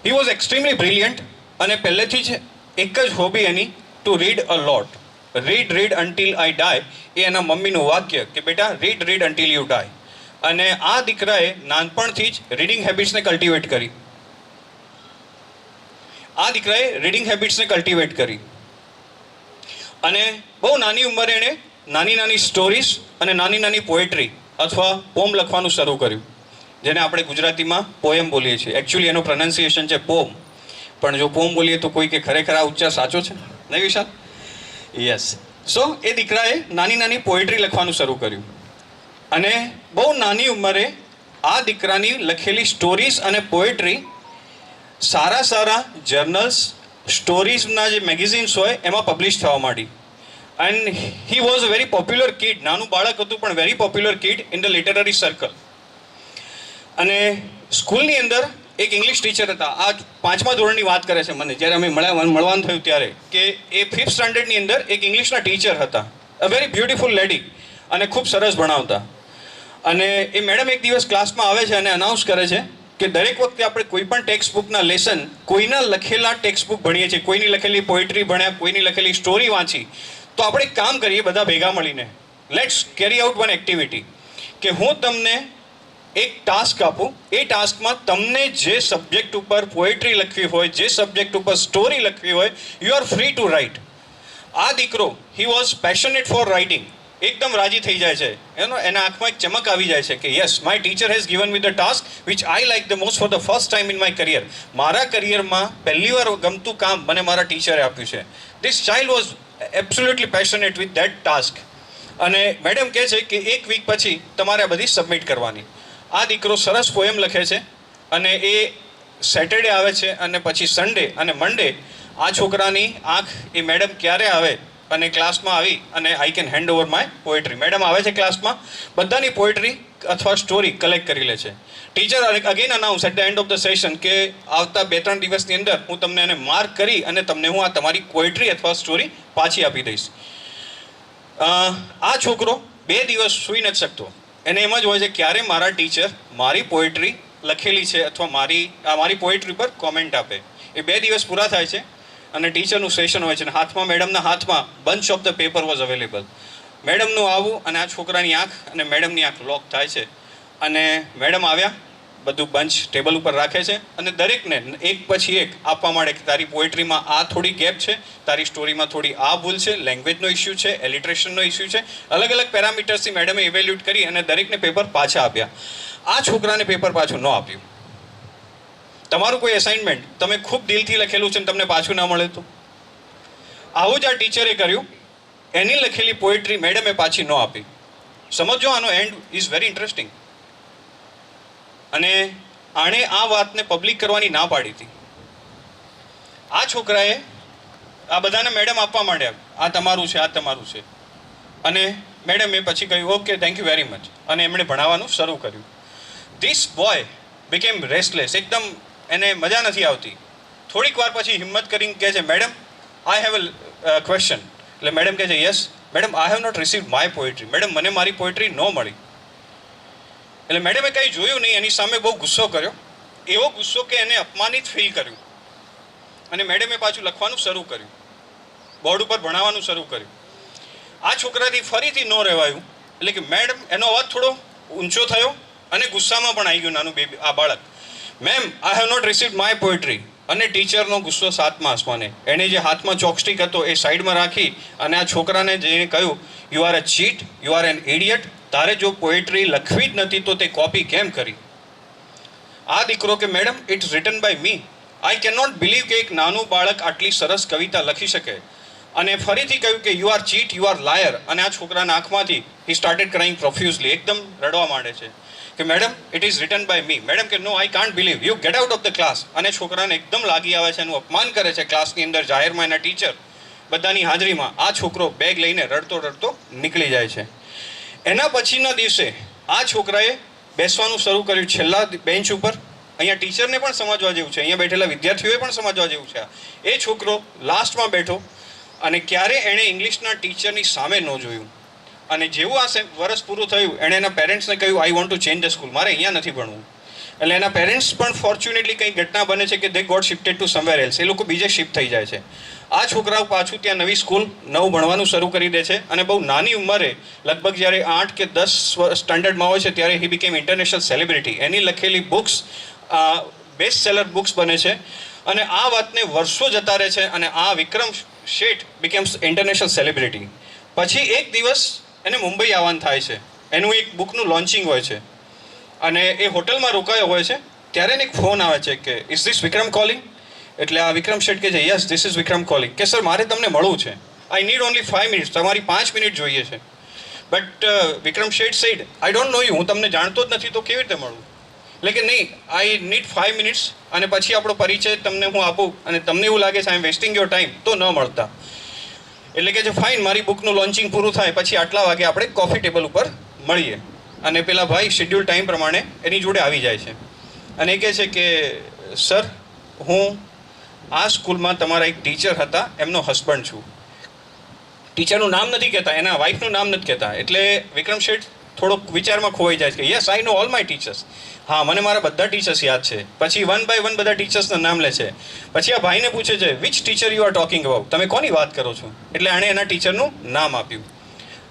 હી વોઝ એક્સ્ટ્રીમલી બ્રિલિયન્ટ, અને પહેલેથી જ એક જ હોબી એની to read a lot. Read until I die એ એના મમ્મીનું વાક્ય કે બેટા રીડ અન્ટિલ યુ ડાય. અને આ દીકરાએ નાનપણથી જ રીડિંગ હેબિટ્સને કલ્ટિવેટ કરી. અને બહુ નાની ઉંમરે એણે નાની સ્ટોરીઝ અને નાની પોએટ્રી અથવા પોમ લખવાનું શરૂ કર્યું, જેને આપણે ગુજરાતીમાં પોએમ બોલીએ છીએ. એકચ્યુઅલી એનું પ્રોનાઉન્સિએશન છે પોમ, પણ જો પોમ બોલીએ તો કોઈ કે ખરેખર આ ઉચ્ચાર સાચો છે નહીં વિશાલ? યસ. સો એ દીકરાએ નાની પોએટ્રી લખવાનું શરૂ કર્યું, અને બહુ નાની ઉંમરે આ દીકરાની લખેલી સ્ટોરીઝ અને પોએટ્રી સારા જર્નલ્સ, સ્ટોરીઝના જે મેગેઝિન્સ હોય એમાં પબ્લિશ થવા માંડી. And he was a very popular kid. નાનું બાળક હતું પણ very popular kid in the literary circle. અને સ્કૂલની અંદર એક ઇંગ્લિશ ટીચર હતા. આ 5મા ધોરણની વાત કરે છે મને, જ્યારે અમે મળવાનું થયું ત્યારે, કે એ 5th સ્ટાન્ડર્ડની અંદર એક ઇંગ્લિશના ટીચર હતા. અ વેરી બ્યુટિફુલ લેડી, અને ખૂબ સરસ ભણાવતા. અને એ મેડમ એક દિવસ ક્લાસમાં આવે છે અને અનાઉન્સ કરે છે કે દરેક વખતે આપણે કોઈ પણ ટેક્સ્ટ બુકના લેસન કોઈના લખેલા ટેક્સ્ટ બુક ભણીએ છીએ, કોઈની લખેલી પોએટ્રી ભણ્યા, કોઈની લખેલી સ્ટોરી વાંચી, તો આપણે એક કામ કરીએ બધા ભેગા મળીને, let's carry out one activity, કે હું તમને એક ટાસ્ક આપું. એ ટાસ્કમાં તમને જે સબ્જેક્ટ ઉપર પોએટ્રી લખવી હોય, જે સબ્જેક્ટ ઉપર સ્ટોરી લખવી હોય, you are free to write. આ દીકરો, he was passionate for writing, એકદમ રાજી થઈ જાય છે. એના આંખમાં એક ચમક આવી જાય છે કે yes, my teacher has given me the task which I like the most four the first time in my career. મારા કરિયરમાં પહેલી વાર ગમતું કામ મને મારા ટીચરે આપ્યું છે. This child was absolutely passionate with that task. અને મેડમ કહે છે કે એક વીક પછી તમારે આ બધી સબમિટ કરવાની. આ દીકરો સરસ પોએમ લખે છે, અને એ સેટરડે આવે છે, અને પછી સન્ડે અને મંડે આ છોકરાની આંખ, એ મેડમ ક્યારે આવે અને ક્લાસમાં આવી અને I can hand over my poetry. Madam આવે છે ક્લાસમાં, બધાની પોએટ્રી અથવા સ્ટોરી કલેક્ટ કરી લે છે. Teacher again announce at the end of the session કે આવતા 2-3 દિવસની અંદર હું તમને એને માર્ક કરી અને તમને હું આ તમારી પોએટ્રી અથવા સ્ટોરી પાછી આપી દઈશ. આ છોકરો 2 દિવસ સૂઈ નથી શકતો. એને એમ જ હોય છે ક્યારે મારા ટીચર મારી પોએટ્રી લખેલી છે અથવા મારી પોએટ્રી પર કોમેન્ટ આપે. એ 2 દિવસ પૂરા થાય છે, અને ટીચરનું સેશન હોય છે, અને મેડમના હાથમાં bunch of the paper was available. મેડમનું આવવું અને આ છોકરાની આંખ અને મેડમની આંખ લોક થાય છે, અને મેડમ આવ્યા, બધું બંચ ટેબલ ઉપર રાખે છે, અને દરેકને એક પછી એક આપવા માંડે કે તારી પોએટ્રીમાં આ થોડી ગેપ છે, તારી સ્ટોરીમાં થોડી આ ભૂલ છે, લેંગ્વેજનો ઇસ્યુ છે, એલિટ્રેશનનો ઇસ્યુ છે. અલગ પેરામીટર્સથી મેડમે ઇવેલ્યુએટ કરી અને દરેકને પેપર પાછા આપ્યા. આ છોકરાને પેપર પાછું ન આપ્યું. તમારું કોઈ એસાઇનમેન્ટ તમે ખૂબ દિલથી લખેલું છે ને તમને પાછું ના મળે તો? આવું જ આ ટીચરે કર્યું. એની લખેલી પોએટ્રી મેડમે પાછી ન આપી. સમજો, આનો એન્ડ ઇઝ વેરી ઇન્ટરેસ્ટિંગ. અને આણે આ વાતને પબ્લિક કરવાની ના પાડી હતી. આ છોકરાએ આ બધાને મેડમ આપવા માંડ્યા, આ તમારું છે, આ તમારું છે. અને મેડમે પછી કહ્યું okay, thank you very much, અને એમણે ભણાવવાનું શરૂ કર્યું. This boy became restless. એકદમ એને મજા નથી આવતી. થોડીક વાર પછી હિંમત કરીને કહે છે, madam I have a question. એટલે મેડમ કહે છે, yes madam, I have not received my poetry. Madam, મને મારી પોએટ્રી ન મળી. એટલે મેડમે કંઈ જોયું નહીં, એની સામે બહુ ગુસ્સો કર્યો. એવો ગુસ્સો કે એને અપમાનિત ફીલ કર્યું, અને મેડમે પાછું લખવાનું શરૂ કર્યું, બોર્ડ ઉપર ભણાવવાનું શરૂ કર્યું. આ છોકરાથી ફરીથી ન રહેવાયું, એટલે કે મેડમ, એનો અવાજ થોડો ઊંચો થયો અને ગુસ્સામાં પણ આવી ગયું નાનું બેબી, આ બાળક. Ma'am, I have not received my poetry. અને ટીચરનો ગુસ્સો 7મા આસમાને. એણે જે હાથમાં ચોકસ્ટિક હતો એ સાઈડમાં રાખી અને આ છોકરાને જઈને કહ્યું, you are a cheat, you are an idiot. તારે જો પોએટ્રી લખવી જ નથી તો તે કોપી કેમ કરી? આ દીકરો કે madam, it's written by me. I can not believe કે એક નાનું બાળક આટલી સરસ કવિતા લખી શકે. અને ફરીથી કહ્યું કે you are cheat, you are liar. અને આ છોકરાના આંખમાંથી હી સ્ટાર્ટેડ ક્રાઇંગ પ્રોફ્યુઝલી. એકદમ રડવા માંડે છે કે madam it is written by me. Madam કે no I can't believe, you get out of the class. અને છોકરાને એકદમ લાગી આવે છે, એનું અપમાન કરે છે ક્લાસની અંદર જાહેરમાં એના ટીચર બધાની હાજરીમાં. આ છોકરો બેગ લઈને રડતો રડતો નીકળી જાય છે. એના પછીના દિવસે આ છોકરાએ બેસવાનું શરૂ કર્યું છેલ્લા બેન્ચ ઉપર. અહીંયા ટીચરને પણ સમજવા જેવું છે, અહીંયા બેઠેલા વિદ્યાર્થીઓએ પણ સમજવા જેવું છે. એ છોકરો લાસ્ટમાં બેઠો અને ક્યારે એણે ઇંગ્લિશના ટીચરની સામે ન જોયું. અને જેવું આ વર્ષ પૂરું થયું એણે એના પેરેન્ટ્સને કહ્યું I want to change the school, મારે અહીંયા નથી ભણવું. એટલે એના પેરેન્ટ્સ પણ ફોર્ચ્યુનેટલી કંઈ ઘટના બને છે કે they got shifted to somewhere else, એ લોકો બીજે શિફ્ટ થઈ જાય છે. આ છોકરાઓ પાછું ત્યાં નવી સ્કૂલ નવું ભણવાનું શરૂ કરી દે છે. અને બહુ નાની ઉંમરે લગભગ જ્યારે 8 કે 10 સ્ટાન્ડર્ડમાં હોય છે ત્યારે હી બીકેમ ઇન્ટરનેશનલ સેલિબ્રિટી. એની લખેલી બુક્સ બેસ્ટ સેલર બુક્સ બને છે. અને આ વાતને વર્ષો જતા રહે છે અને આ વિક્રમ શેઠ બીકેમ્સ ઇન્ટરનેશનલ સેલિબ્રિટી. પછી એક દિવસ એને મુંબઈ આવવાનું થાય છે, એનું એક બુકનું લોન્ચિંગ હોય છે અને એ હોટલમાં રોકાયો હોય છે. ત્યારે એને એક ફોન આવે છે કે ઇઝ ધીસ વિક્રમ કોલિંગ? એટલે આ વિક્રમ શેઠ કહે છે yes this is Vikram calling. કે સર મારે તમને મળવું છે, આઈ નીડ ઓનલી 5 મિનિટ્સ, તમારી 5 મિનિટ જોઈએ છે. But Vikram Sheth said I don't know you, હું તમને જાણતો જ નથી તો કેવી રીતે મળું? એટલે કે નહીં, આઈ નીડ 5 મિનિટ્સ અને પછી આપણો પરિચય તમને હું આપું અને તમને એવું લાગે છે આઈ એમ વેસ્ટિંગ યોર ટાઈમ તો ન મળતા. એટલે કે છે ફાઇન, મારી બુકનું લોન્ચિંગ પૂરું થાય પછી આટલા વાગે આપણે કોફી ટેબલ ઉપર મળીએ. અને પેલા ભાઈ શેડ્યુલ ટાઈમ પ્રમાણે એની જોડે આવી જાય છે અને એ કહે છે કે સર હું આ સ્કૂલમાં તમારા એક ટીચર હતા એમનો હસબન્ડ છું. ટીચરનું નામ નથી કહેતા, એના વાઈફનું નામ નથી કહેતા. એટલે વિક્રમ શેઠ થોડોક વિચારમાં ખોવાઈ જાય છે કે yes I know all my teachers, હા મને મારા બધા ટીચર્સ યાદ છે. પછી 1 by 1 બધા ટીચર્સના નામ લે છે. પછી આ ભાઈને પૂછે છે which teacher you are talking about, તમે કોની વાત કરો છો? એટલે એણે એના ટીચરનું નામ આપ્યું.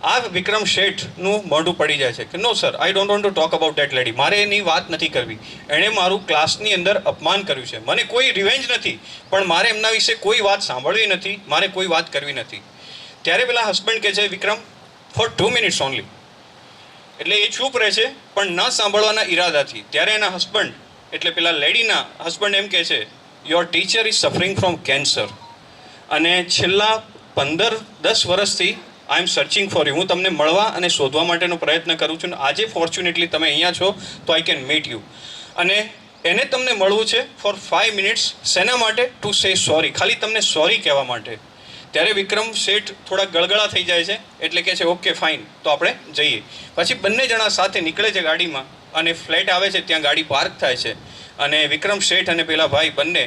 આ વિક્રમ શેઠનું મોઢું પડી જાય છે કે no sir I don't want to talk about that lady, મારે એની વાત નથી કરવી. એણે મારું ક્લાસની અંદર અપમાન કર્યું છે, મને કોઈ રિવેન્જ નથી પણ મારે એમના વિશે કોઈ વાત સાંભળવી નથી, મારે કોઈ વાત કરવી નથી. ત્યારે પેલા હસબન્ડ કહે છે વિક્રમ ફોર 2 મિનિટ્સ ઓનલી. એટલે એ ચૂપ રહે છે પણ ન સાંભળવાના ઈરાદાથી. ત્યારે એના હસબન્ડ એટલે પેલા લેડીના હસબન્ડ એમ કહે છે your teacher is suffering from cancer અને છેલ્લા 15-10 વર્ષથી આઈ એમ સર્ચિંગ ફોર યુ, હું તમને મળવા અને શોધવા માટેનો પ્રયત્ન કરું છું. આજે ફોર્ચ્યુનેટલી તમે અહીંયા છો તો આઈ કેન મીટ યુ. અને એને તમને મળવું છે ફોર 5 મિનિટ્સ. શેના માટે? ટુ સે સોરી, ખાલી તમને સોરી કહેવા માટે. ત્યારે વિક્રમ શેઠ થોડા ગળગળા થઈ જાય છે એટલે કહે છે ઓકે ફાઇન તો આપણે જઈએ. પછી બંને જણા સાથે નીકળે છે ગાડીમાં અને ફ્લેટ આવે છે, ત્યાં ગાડી પાર્ક થાય છે અને વિક્રમ શેઠ અને પેલા ભાઈ બંને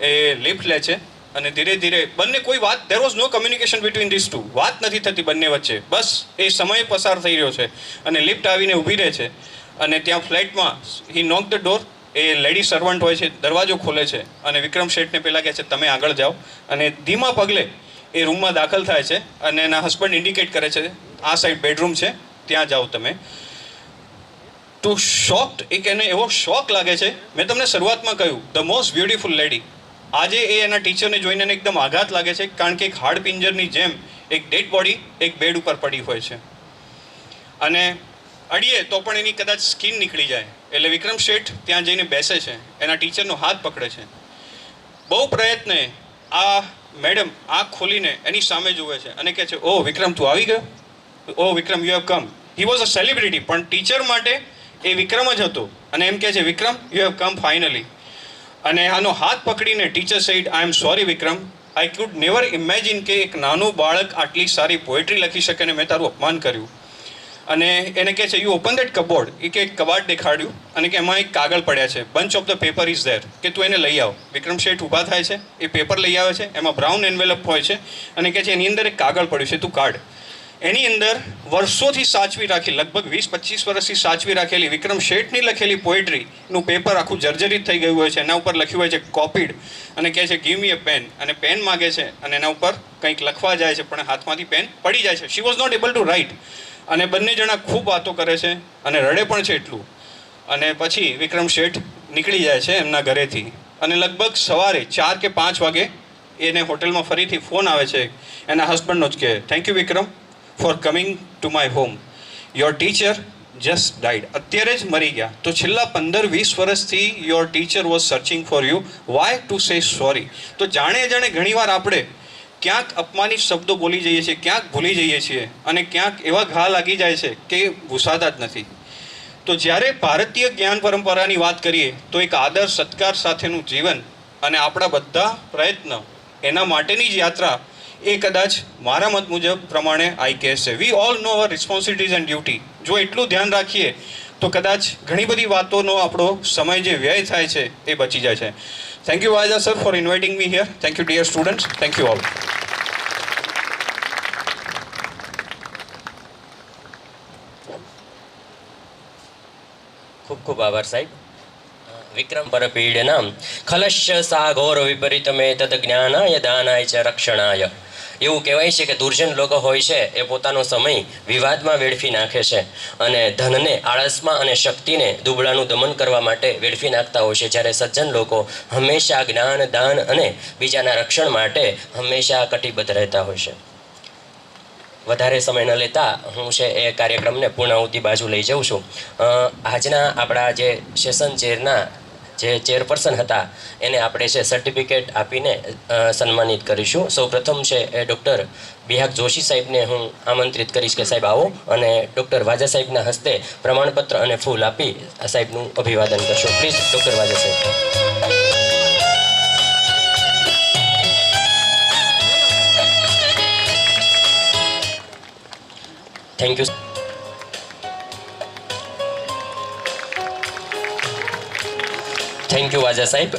એ લિફ્ટ લે છે અને ધીરે ધીરે બંને કોઈ વાત, there was no communication between this two, વાત નથી થતી બંને વચ્ચે, બસ એ સમય પસાર થઈ રહ્યો છે. અને લિફ્ટ આવીને ઊભી રહે છે અને ત્યાં ફ્લેટમાં હી નોક ધ ડોર, એ લેડી સર્વન્ટ હોય છે, દરવાજો ખોલે છે અને વિક્રમ શેઠને પહેલાં કહે છે તમે આગળ જાઓ. અને ધીમા પગલે એ રૂમમાં દાખલ થાય છે અને એના હસબન્ડ ઇન્ડિકેટ કરે છે આ સાઈડ બેડરૂમ છે ત્યાં જાઓ તમે. ટુ શોક્ડ, એક એને એવો શોક લાગે છે. મેં તમને શરૂઆતમાં કહ્યું ધ મોસ્ટ બ્યુટિફુલ લેડી. આજે એ એના ટીચરને જોઈને એને એકદમ આઘાત લાગે છે કારણ કે એક હાડપિંજરની જેમ એક ડેડ બોડી એક બેડ ઉપર પડી હોય છે અને અડીએ તો પણ એની કદાચ સ્કિન નીકળી જાય. એટલે વિક્રમ શેઠ ત્યાં જઈને બેસે છે, એના ટીચરનો હાથ પકડે છે. બહુ પ્રયત્ને આ મેડમ આંખ ખોલીને એની સામે જુએ છે અને કહે છે ઓ વિક્રમ તું આવી ગયો, ઓ Vikram you have come. He was a celebrity પણ ટીચર માટે એ વિક્રમ જ હતો અને એમ કહે છે Vikram you have come finally. અને આનો હાથ પકડીને teacher said I am sorry Vikram, I could never imagine કે એક નાનું બાળક આટલી સારી પોએટ્રી લખી શકે અને મેં તારું અપમાન કર્યું. અને એને કહે છે યુ ઓપન દેટ કબોર્ડ, એ કે એક કબાટ દેખાડ્યું અને કે એમાં એક કાગળ પડ્યા છે, bunch of the paper is there, કે તું એને લઈ આવ. વિક્રમ શેઠ ઊભા થાય છે, એ પેપર લઈ આવે છે, એમાં બ્રાઉન એન્વેલપ હોય છે અને કહે છે એની અંદર એક કાગળ પડ્યું છે તું કાઢ. એની અંદર વર્ષોથી સાચવી રાખી, લગભગ 20-25 વર્ષથી સાચવી રાખેલી વિક્રમ શેઠની લખેલી પોએટ્રીનું પેપર આખું જર્જરિત થઈ ગયું હોય છે. એના ઉપર લખ્યું હોય છે કોપીડ અને કહે છે ગીવ મી અ પેન, અને પેન માગે છે અને એના ઉપર કંઈક લખવા જાય છે પણ હાથમાંથી પેન પડી જાય છે. She was not able to write. અને બંને જણા ખૂબ વાતો કરે છે અને રડે પણ છે એટલું. અને પછી વિક્રમ શેઠ નીકળી જાય છે એમના ઘરેથી અને લગભગ સવારે 4 કે 5 વાગે એને હોટલમાં ફરીથી ફોન આવે છે એના હસબન્ડનો જ કે thank you Vikram for coming to my home, your teacher just died, અત્યારે જ મરી ગયા. તો છેલ્લા 15-20 વર્ષથી your teacher was searching for you, why to say sorry. તો જાણે ઘણીવાર આપણે ક્યાંક અપમાનિત શબ્દો બોલી જઈએ છીએ, ક્યાંક ભૂલી જઈએ છીએ અને ક્યાંક એવા ઘા લાગી જાય છે કે ભૂસાતા જ નથી. તો જ્યારે ભારતીય જ્ઞાન પરંપરાની વાત કરીએ તો એક આદર સત્કાર સાથેનું જીવન અને આપણા બધા પ્રયત્ન એના માટેની જ યાત્રા એ કદાચ મારા મત મુજબ પ્રમાણે IKS છે. We all know our responsibilities and duty. જો એટલું ધ્યાન રાખીએ તો કદાચ ઘણી બધી વાતોનો આપણો સમય જે વ્યય થાય છે એ બચી જાય છે. Thank you Vaja sir for inviting me here. Thank you dear students. Thank you all. ખૂબ ખૂબ આભાર સાહેબ. વિક્રમ પરપીડનામ ખલશ્ય સાઘોર વિપરીતમે તદ જ્ઞાનાય દાનાય ચ રક્ષણાય. એવું કહેવાય છે કે દુર્જન લોકો હોય છે એ પોતાનો સમય વિવાદમાં વેડફી નાખે છે અને ધનને આળસમાં અને શક્તિને દુબળાનું દમન કરવા માટે વેડફી નાખતા હોય છે, જ્યારે સજ્જન લોકો હંમેશા જ્ઞાન, દાન અને બીજાના રક્ષણ માટે હંમેશા કટિબદ્ધ રહેતા હોય છે. વધારે સમય ન લેતા હું છે એ કાર્યક્રમને પૂર્ણાહુતિ બાજુ લઈ જાઉં છું. આજના આપણા જે સેશન ચેરના જે ચેરપર્સન હતા એને આપણે છે સર્ટિફિકેટ આપીને સન્માનિત કરીશું. સૌ પ્રથમ છે એ ડૉક્ટર બિહાગ જોશી સાહેબને હું આમંત્રિત કરીશ કે સાહેબ આવો અને ડૉક્ટર વાજા સાહેબના હસ્તે પ્રમાણપત્ર અને ફૂલ આપી સાહેબનું અભિવાદન કરશો. પ્લીઝ ડૉક્ટર વાજા સાહેબ. Thank you. થેન્ક યુ વાજા સાહેબ.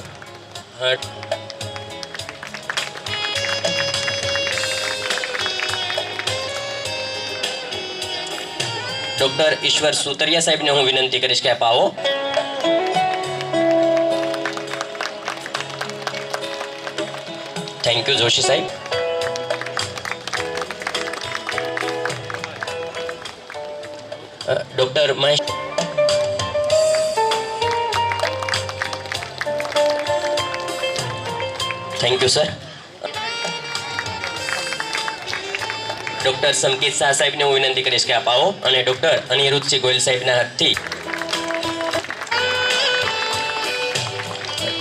ડૉક્ટર ઈશ્વર સુતરિયા સાહેબને હું વિનંતી કરીશ કે આપ આવો. થેન્ક યુ જોશી સાહેબ. Doctor Mahesh. Thank you sir. Doctor સંકેત શાહ સાહેબને હું વિનંતી કરીશ કે આપ આવો અને ડૉક્ટર અનિરુદ્ધસિંહ ગોયલ સાહેબના હાથથી.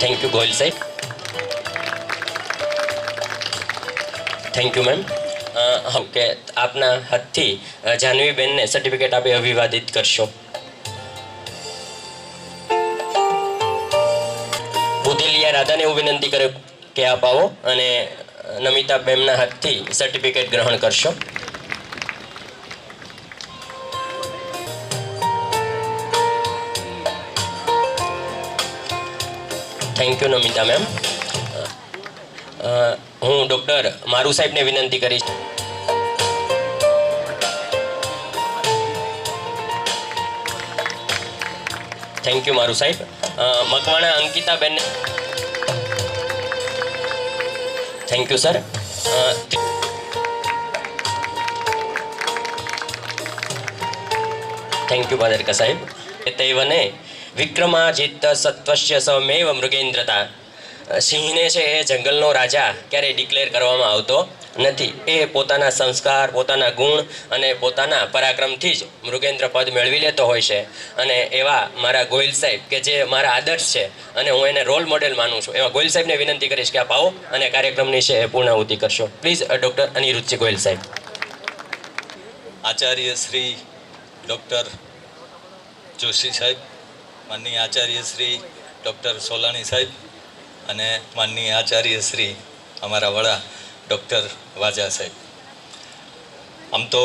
થેન્ક યુ ગોયલ સાહેબ. Thank you ma'am. કે આપના હાથથી જાહ્નવીબેનને સર્ટિફિકેટ આપી અભિવાદિત કરશો. બુધેલિયા રાધાને હું વિનંતી કરું કે આપ આવો અને નમિતાબેનના હાથથી સર્ટિફિકેટ ગ્રહણ કરશો. Thank you Namita ma'am. હું ડૉક્ટર મારુ સાહેબને વિનંતી કરીશ. થેન્ક યુ મારુ સાહેબ. Makwana Ankitaben. Thank you sir. Thank you Bhadarka સાહેબ. તૈવને વિક્રમાજિત સત્વસ્ય સમેવ મૃગેન્દ્રતા. સિંહને છે એ જંગલનો રાજા ક્યારેય ડિક્લેર કરવામાં આવતો નથી. એ પોતાના સંસ્કાર, પોતાના ગુણ અને પોતાના પરાક્રમથી જ મૃગેન્દ્ર પદ મેળવી લેતો હોય છે. અને એવા મારા ગોયલ સાહેબ કે જે મારા આદર્શ છે અને હું એને રોલ મોડેલ માનું છું, એવા ગોયલ સાહેબને વિનંતી કરીશ કે આપ આવો અને કાર્યક્રમની છે એ પૂર્ણાહુતિ કરશો. પ્લીઝ ડૉક્ટર અનિરુદ્ધસિંહ ગોયલ સાહેબ. આચાર્ય શ્રી ડૉક્ટર જોશી સાહેબ, માનનીય આચાર્ય શ્રી ડૉક્ટર સોલાણી સાહેબ અને માનનીય આચાર્ય શ્રી અમારા વડા ડૉક્ટર વાજા સાહેબ. આમ તો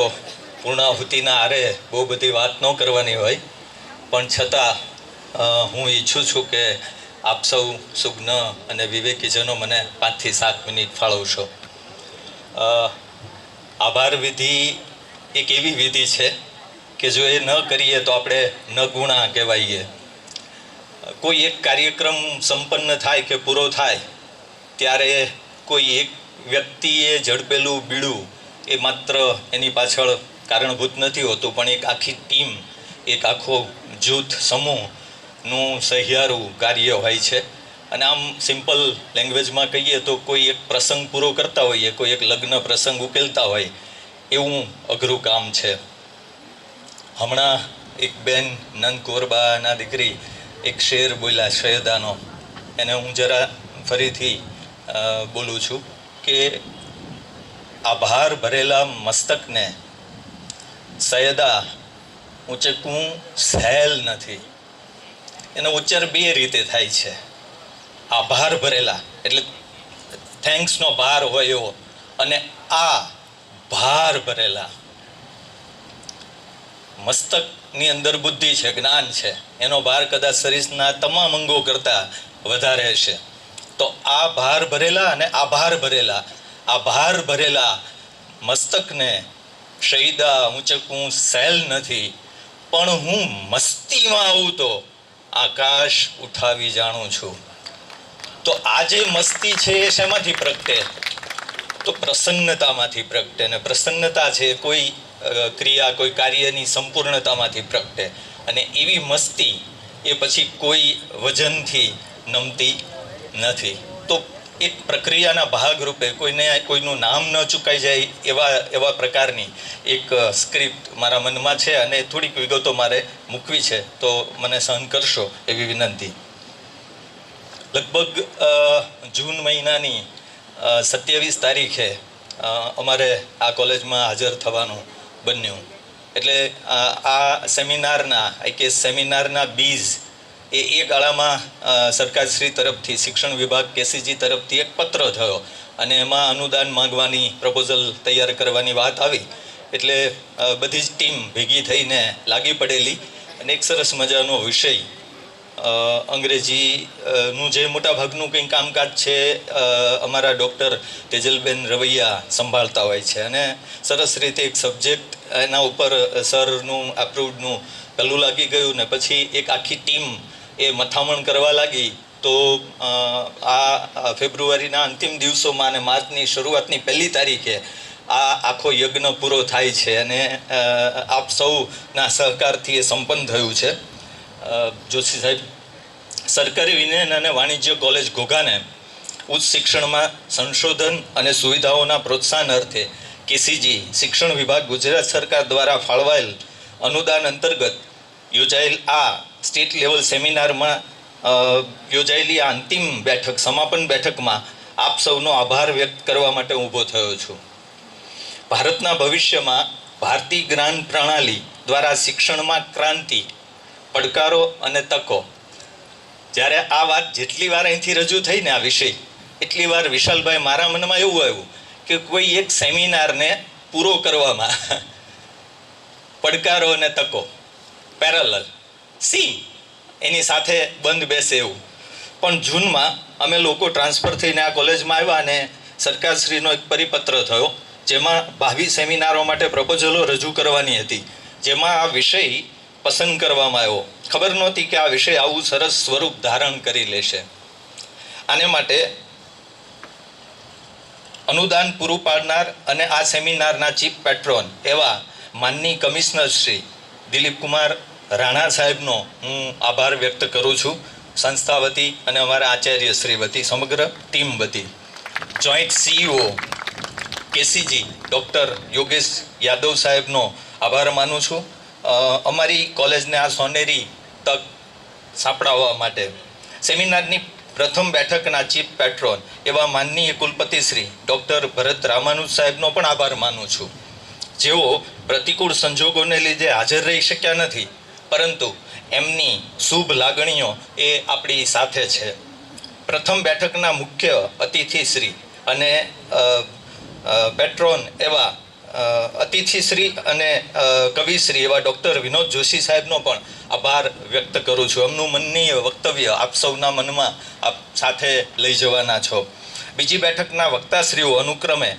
પૂર્ણાહુતિના આરે બહુ બધી વાત ન કરવાની હોય, પણ છતાં હું ઈચ્છું છું કે આપ સૌ સુજ્ઞ અને વિવેકીજનો મને 5 થી 7 મિનિટ ફાળવશો. આભાર વિધિ એક એવી વિધિ છે કે જો એ ન કરીએ તો આપણે ન ગુણા કહેવાઈએ. કોઈ એક કાર્યક્રમ સંપન્ન થાય કે પૂરો થાય ત્યારે કોઈ એક વ્યક્તિએ ઝડપેલું બીડું એ માત્ર એની પાછળ કારણભૂત નથી હોતું, પણ એક આખી ટીમ, એક આખો જૂથ સમૂહનું સહિયારું કાર્ય હોય છે. અને આમ સિમ્પલ લેંગ્વેજમાં કહીએ તો કોઈ એક પ્રસંગ પૂરો કરતા હોઈએ, કોઈ એક લગ્ન પ્રસંગ ઉકેલતા હોય એવું અઘરું કામ છે. હમણાં એક બેન નંદકુંવરબાના દીકરી એક શેર બોલ્યા સૈયદાનો, એને હું જરા ફરીથી બોલું છું કે આભાર ભરેલા મસ્તકને સૈયદા ઊંચકવું સહેલ નથી. એનો ઉચ્ચાર બે રીતે થાય છે. આભાર ભરેલા એટલે થેન્ક્સનો ભાર હોય એવો, અને આ ભાર ભરેલા. મસ્તકની અંદર બુદ્ધિ છે, જ્ઞાન છે, એનો ભાર કદાચ શરીરના તમામ અંગો કરતાં વધારે છે. તો આ ભાર ભરેલા અને આભાર ભરેલા, આ ભાર ભરેલા મસ્તકને શહીદા ઊંચકવું સહેલ નથી, પણ હું મસ્તીમાં આવું તો આકાશ ઉઠાવી જાણું છું. તો આ જે મસ્તી છે એ શેમાંથી પ્રગટે? તો પ્રસન્નતામાંથી પ્રગટે. અને પ્રસન્નતા છે કોઈ ક્રિયા, કોઈ કાર્યની સંપૂર્ણતામાંથી પ્રગટે. અને એવી મસ્તી એ પછી કોઈ વજનથી નમતી નથી. તો એક પ્રક્રિયાના ભાગરૂપે કોઈનું નામ ન ચૂકાઈ જાય એવા પ્રકારની એક સ્ક્રિપ્ટ મારા મનમાં છે, અને થોડીક વિગતો મારે મૂકવી છે, તો મને સહન કરશો એવી વિનંતી. લગભગ જૂન મહિનાની 27 તારીખે અમારે આ કોલેજમાં હાજર થવાનું બન્યું. એટલે આ સેમિનારના સેમિનારના બીજ એ ગાળામાં સરકારશ્રી તરફથી, શિક્ષણ વિભાગ કેસીજી તરફથી એક પત્ર થયો, અને એમાં અનુદાન માંગવાની, પ્રપોઝલ તૈયાર કરવાની વાત આવી. એટલે બધી જ ટીમ ભેગી થઈને લાગી પડેલી, અને એક સરસ મજાનો વિષય અંગ્રેજીનું જે મોટાભાગનું કંઈ કામકાજ છે અમારા ડૉક્ટર તેજલબેન રવૈયા સંભાળતા હોય છે, અને સરસ રીતે એક સબ્જેક્ટ એના ઉપર સરનું એપ્રુવડનું પહેલું લાગી ગયું. ને પછી એક આખી ટીમ એ મથામણ કરવા લાગી. તો આ ફેબ્રુઆરીના અંતિમ દિવસોમાં અને માર્ચની શરૂઆતની 1 તારીખે આ આખો યજ્ઞ પૂરો થાય છે, અને આપ સૌના સહકારથી એ સંપન્ન થયું છે. જોશી સાહેબ, સરકારી વિજ્ઞાન અને વાણિજ્ય કોલેજ ઘોઘાને ઉચ્ચ શિક્ષણમાં સંશોધન અને સુવિધાઓના પ્રોત્સાહન અર્થે કેસીજી શિક્ષણ વિભાગ ગુજરાત સરકાર દ્વારા ફાળવાયેલ અનુદાન અંતર્ગત યોજાયેલ આ સ્ટેટ લેવલ સેમિનારમાં યોજાયેલી આ અંતિમ બેઠક, સમાપન બેઠકમાં આપ સૌનો આભાર વ્યક્ત કરવા માટે ઊભો થયો છું. ભારતના ભવિષ્યમાં ભારતીય જ્ઞાન પ્રણાલી દ્વારા શિક્ષણમાં ક્રાંતિ, પડકારો અને તકો. જ્યારે આ વાત જેટલી વાર અહીંથી રજૂ થઈ ને આ વિષય, એટલી વાર વિશાલભાઈ મારા મનમાં એવું આવ્યું કે કોઈ એક સેમિનારને પૂરો કરવામાં પડકારો અને તકો પેરેલલ સી એની સાથે બંધ બેસે એવું. પણ જૂનમાં અમે લોકો ટ્રાન્સફર થઈને આ કોલેજમાં આવ્યા, અને સરકારશ્રીનો એક પરિપત્ર થયો, જેમાં ભાવિ સેમિનારો માટે પ્રપોઝલો રજૂ કરવાની હતી, જેમાં આ વિષય પસંદ કરવામાં આવ્યો. ખબર નહોતી કે આ વિષય આવું સરસ સ્વરૂપ ધારણ કરી લેશે. આને માટે અનુદાન પૂરું પાડનાર અને આ સેમિનારના ચીફ પેટ્રોન એવા માનની કમિશનર શ્રી દિલીપકુમાર રાણા સાહેબનો હું આભાર વ્યક્ત કરું છું, સંસ્થા વતી અને અમારા આચાર્ય શ્રી વતી, સમગ્ર ટીમ વતી. Joint CEO KCG doctor Yogesh Yadav સાહેબનો આભાર માનું છું, અમારી કોલેજને આ સોનેરી તક સાંપડાવવા માટે. સેમિનારની પ્રથમ બેઠકના ચીફ પેટ્રોન એવા માનનીય કુલપતિ શ્રી ડૉક્ટર ભરત રામાનુજ સાહેબનો પણ આભાર માનું છું, જેઓ પ્રતિકૂળ સંજોગોને લીધે હાજર રહી શક્યા નથી, પરંતુ એમની શુભ લાગણીઓ એ આપણી સાથે છે. પ્રથમ બેઠકના મુખ્ય અતિથિશ્રી અને પેટ્રોન એવા અતિથિશ્રી અને કવિશ્રી એવા ડૉક્ટર વિનોદ જોશી સાહેબનો પણ આભાર વ્યક્ત કરું છું. એમનું મનની વક્તવ્ય આપ સૌના મનમાં આપ સાથે લઈ જવાના છો. બીજી બેઠકના વક્તાશ્રીઓ અનુક્રમે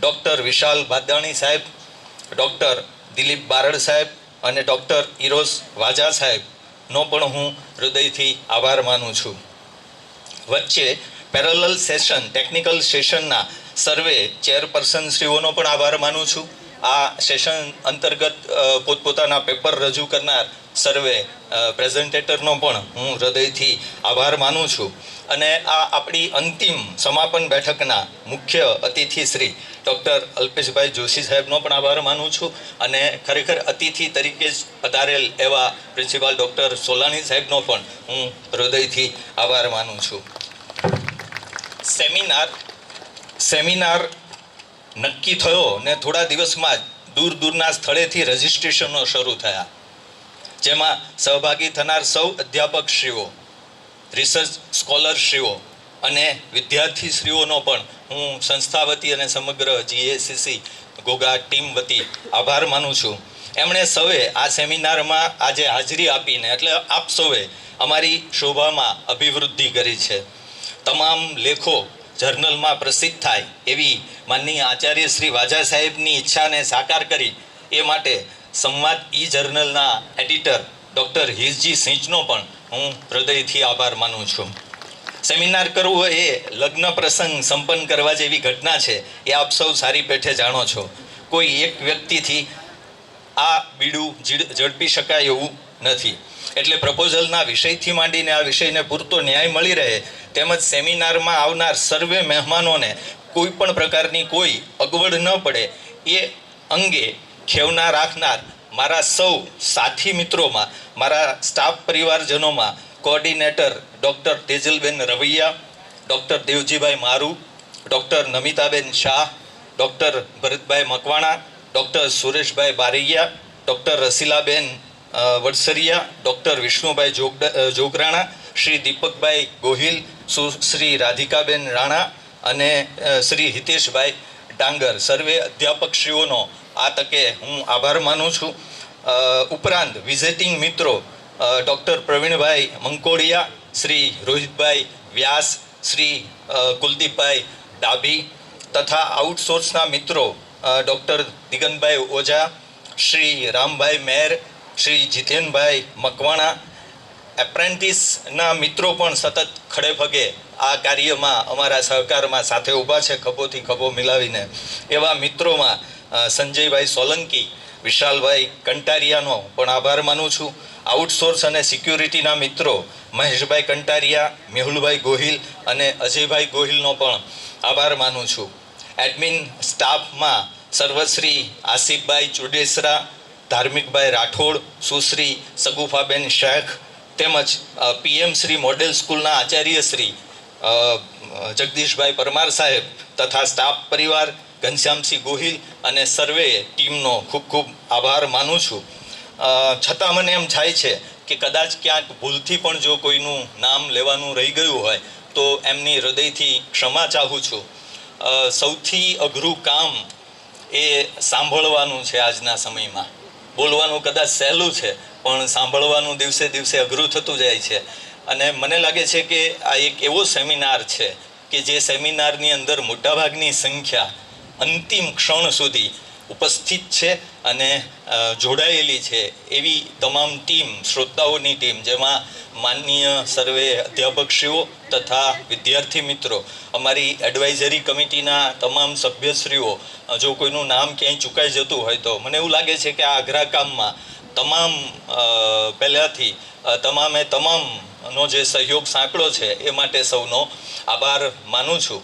ડૉક્ટર વિશાલ બાદાણી સાહેબ, ડૉક્ટર દિલીપ બારડ સાહેબ અને ડૉક્ટર ઇરોઝ વાજા સાહેબનો પણ હું હૃદયથી આભાર માનું છું. વચ્ચે પેરેલલ સેશન, ટેકનિકલ સેશનના સર્વે ચેરપર્સન શ્રીઓનો પણ આભાર માનું છું. આ સેશન અંતર્ગત પોતપોતાના પેપર રજૂ કરનાર સર્વે પ્રેઝન્ટેટરનો પણ હું હૃદયથી આભાર માનું છું. અને આ આપણી અંતિમ સમાપન બેઠકના મુખ્ય અતિથિ શ્રી ડૉક્ટર અલ્પેશભાઈ જોશી સાહેબનો પણ આભાર માનું છું. અને ખરેખર અતિથિ તરીકે જ પધારેલ એવા પ્રિન્સિપાલ ડૉક્ટર સોલાણી સાહેબનો પણ હું હૃદયથી આભાર માનું છું. સેમિનાર નક્કી થયો ને થોડા દિવસમાં જ દૂર દૂરના સ્થળેથી રજિસ્ટ્રેશનો શરૂ થયા. જેમાં સહભાગી થનાર સૌ અધ્યાપકશ્રીઓ, રિસર્ચ સ્કોલરશ્રીઓ અને વિદ્યાર્થીશ્રીઓનો પણ હું સંસ્થા વતી અને સમગ્ર GACC ઘોઘા ટીમ વતી આભાર માનું છું. એમણે સૌએ આ સેમિનારમાં આજે હાજરી આપીને એટલે આપ સૌએ અમારી શોભામાં અભિવૃદ્ધિ કરી છે. તમામ લેખો જર્નલમાં પ્રસિદ્ધ થાય એવી માનનીય આચાર્ય શ્રી વાજા સાહેબની ઈચ્છાને સાકાર કરી એ માટે સંવાદ જર્નલના એડિટર ડૉક્ટર હિરજી સિંચનો પણ હું હૃદયથી આભાર માનું છું. સેમિનાર કરવું એ લગ્ન પ્રસંગ સંપન્ન કરવા જેવી ઘટના છે એ આપ સૌ સારી પેઠે જાણો છો. કોઈ એક વ્યક્તિથી આ બીડું ઝડપી શકાય એવું નથી. એટલે પ્રપોઝલના વિષયથી માંડીને આ વિષયને પૂરતો ન્યાય મળી રહે તેમજ સેમિનારમાં આવનાર સર્વે મહેમાનોને કોઈ પણ પ્રકારની કોઈ અગવડ ન પડે એ અંગે ખેવના રાખનાર મારા સૌ સાથી મિત્રોમાં, મારા સ્ટાફ પરિવારજનોમાં coordinator doctor Tejalben Ravaiya, doctor Devjibhai Maru, doctor Namitaben Shah, doctor Bharatbhai Makwana, doctor Sureshbhai Baraiya, doctor Rasilaben Vadsariya, doctor Vishnubhai Jograna, Shri Deepakbhai Gohil, Sushri Radhikaben Rana અને શ્રી હિતેશભાઈ ડાંગર સર્વે અધ્યાપકશ્રીઓનો આ તકે હું આભાર માનું છું. ઉપરાંત વિઝિટિંગ મિત્રો ડૉક્ટર પ્રવીણભાઈ મંકોડિયા, શ્રી રોહિતભાઈ વ્યાસ, શ્રી કુલદીપભાઈ ડાભી તથા આઉટસોર્સના મિત્રો ડૉક્ટર દિગનભાઈ ઓઝા, શ્રી રામભાઈ મેર, શ્રી જીતેનભાઈ મકવાણા. એપ્રેન્ટિસના મિત્રો પણ સતત ખડે પગે આ કાર્યમાં અમારા સહકારમાં સાથે ઊભા છે, ખભોથી ખભો મિલાવીને. એવા મિત્રોમાં સંજયભાઈ સોલંકી, વિશાલભાઈ કંટારિયાનો પણ આભાર માનું છું. આઉટસોર્સ અને સિક્યુરિટીના મિત્રો મહેશભાઈ કંટારિયા, મેહુલભાઈ ગોહિલ અને અજયભાઈ ગોહિલનો પણ આભાર માનું છું. એડમિન સ્ટાફમાં સર્વશ્રી આસિફભાઈ ચુડેસરા, ધાર્મિકભાઈ રાઠોડ, સુશ્રી સગુફાબેન શેખ તેમજ PM શ્રી મોડેલ સ્કૂલના આચાર્ય શ્રી જગદીશભાઈ પરમાર સાહેબ તથા સ્ટાફ પરિવાર ઘનશ્યામસિંહ ગોહિલ અને સર્વે ટીમનો ખૂબ ખૂબ આભાર માનું છું. છતાં મને એમ થાય છે કે કદાચ ક્યાંક ભૂલથી પણ જો કોઈનું નામ લેવાનું રહી ગયું હોય તો એમની હૃદયથી ક્ષમા ચાહું છું. સૌથી અઘરું કામ એ સાંભળવાનું છે આજના સમયમાં. બોલવાનું કદાચ સહેલું છે પણ સાંભળવાનું દિવસે દિવસે અઘરું થતું જાય છે. અને મને લાગે છે કે આ એક એવો સેમિનાર છે કે જે સેમિનારની અંદર મોટાભાગની સંખ્યા અંતિમ ક્ષણ સુધી ઉપસ્થિત છે અને જોડાયેલી છે. એવી તમામ ટીમ, શ્રોતાઓની ટીમ, જેમાં માનનીય સર્વે અધ્યાપકશ્રીઓ તથા વિદ્યાર્થી મિત્રો, અમારી એડવાઇઝરી કમિટીના તમામ સભ્યશ્રીઓ, જો કોઈનું નામ ક્યાંય ચૂકાઈ જતું હોય તો મને એવું લાગે છે કે આ અઘરા કામમાં તમામ પહેલાંથી તમામે તમામનો જે સહયોગ સાંકળો છે એ માટે સૌનો આભાર માનું છું.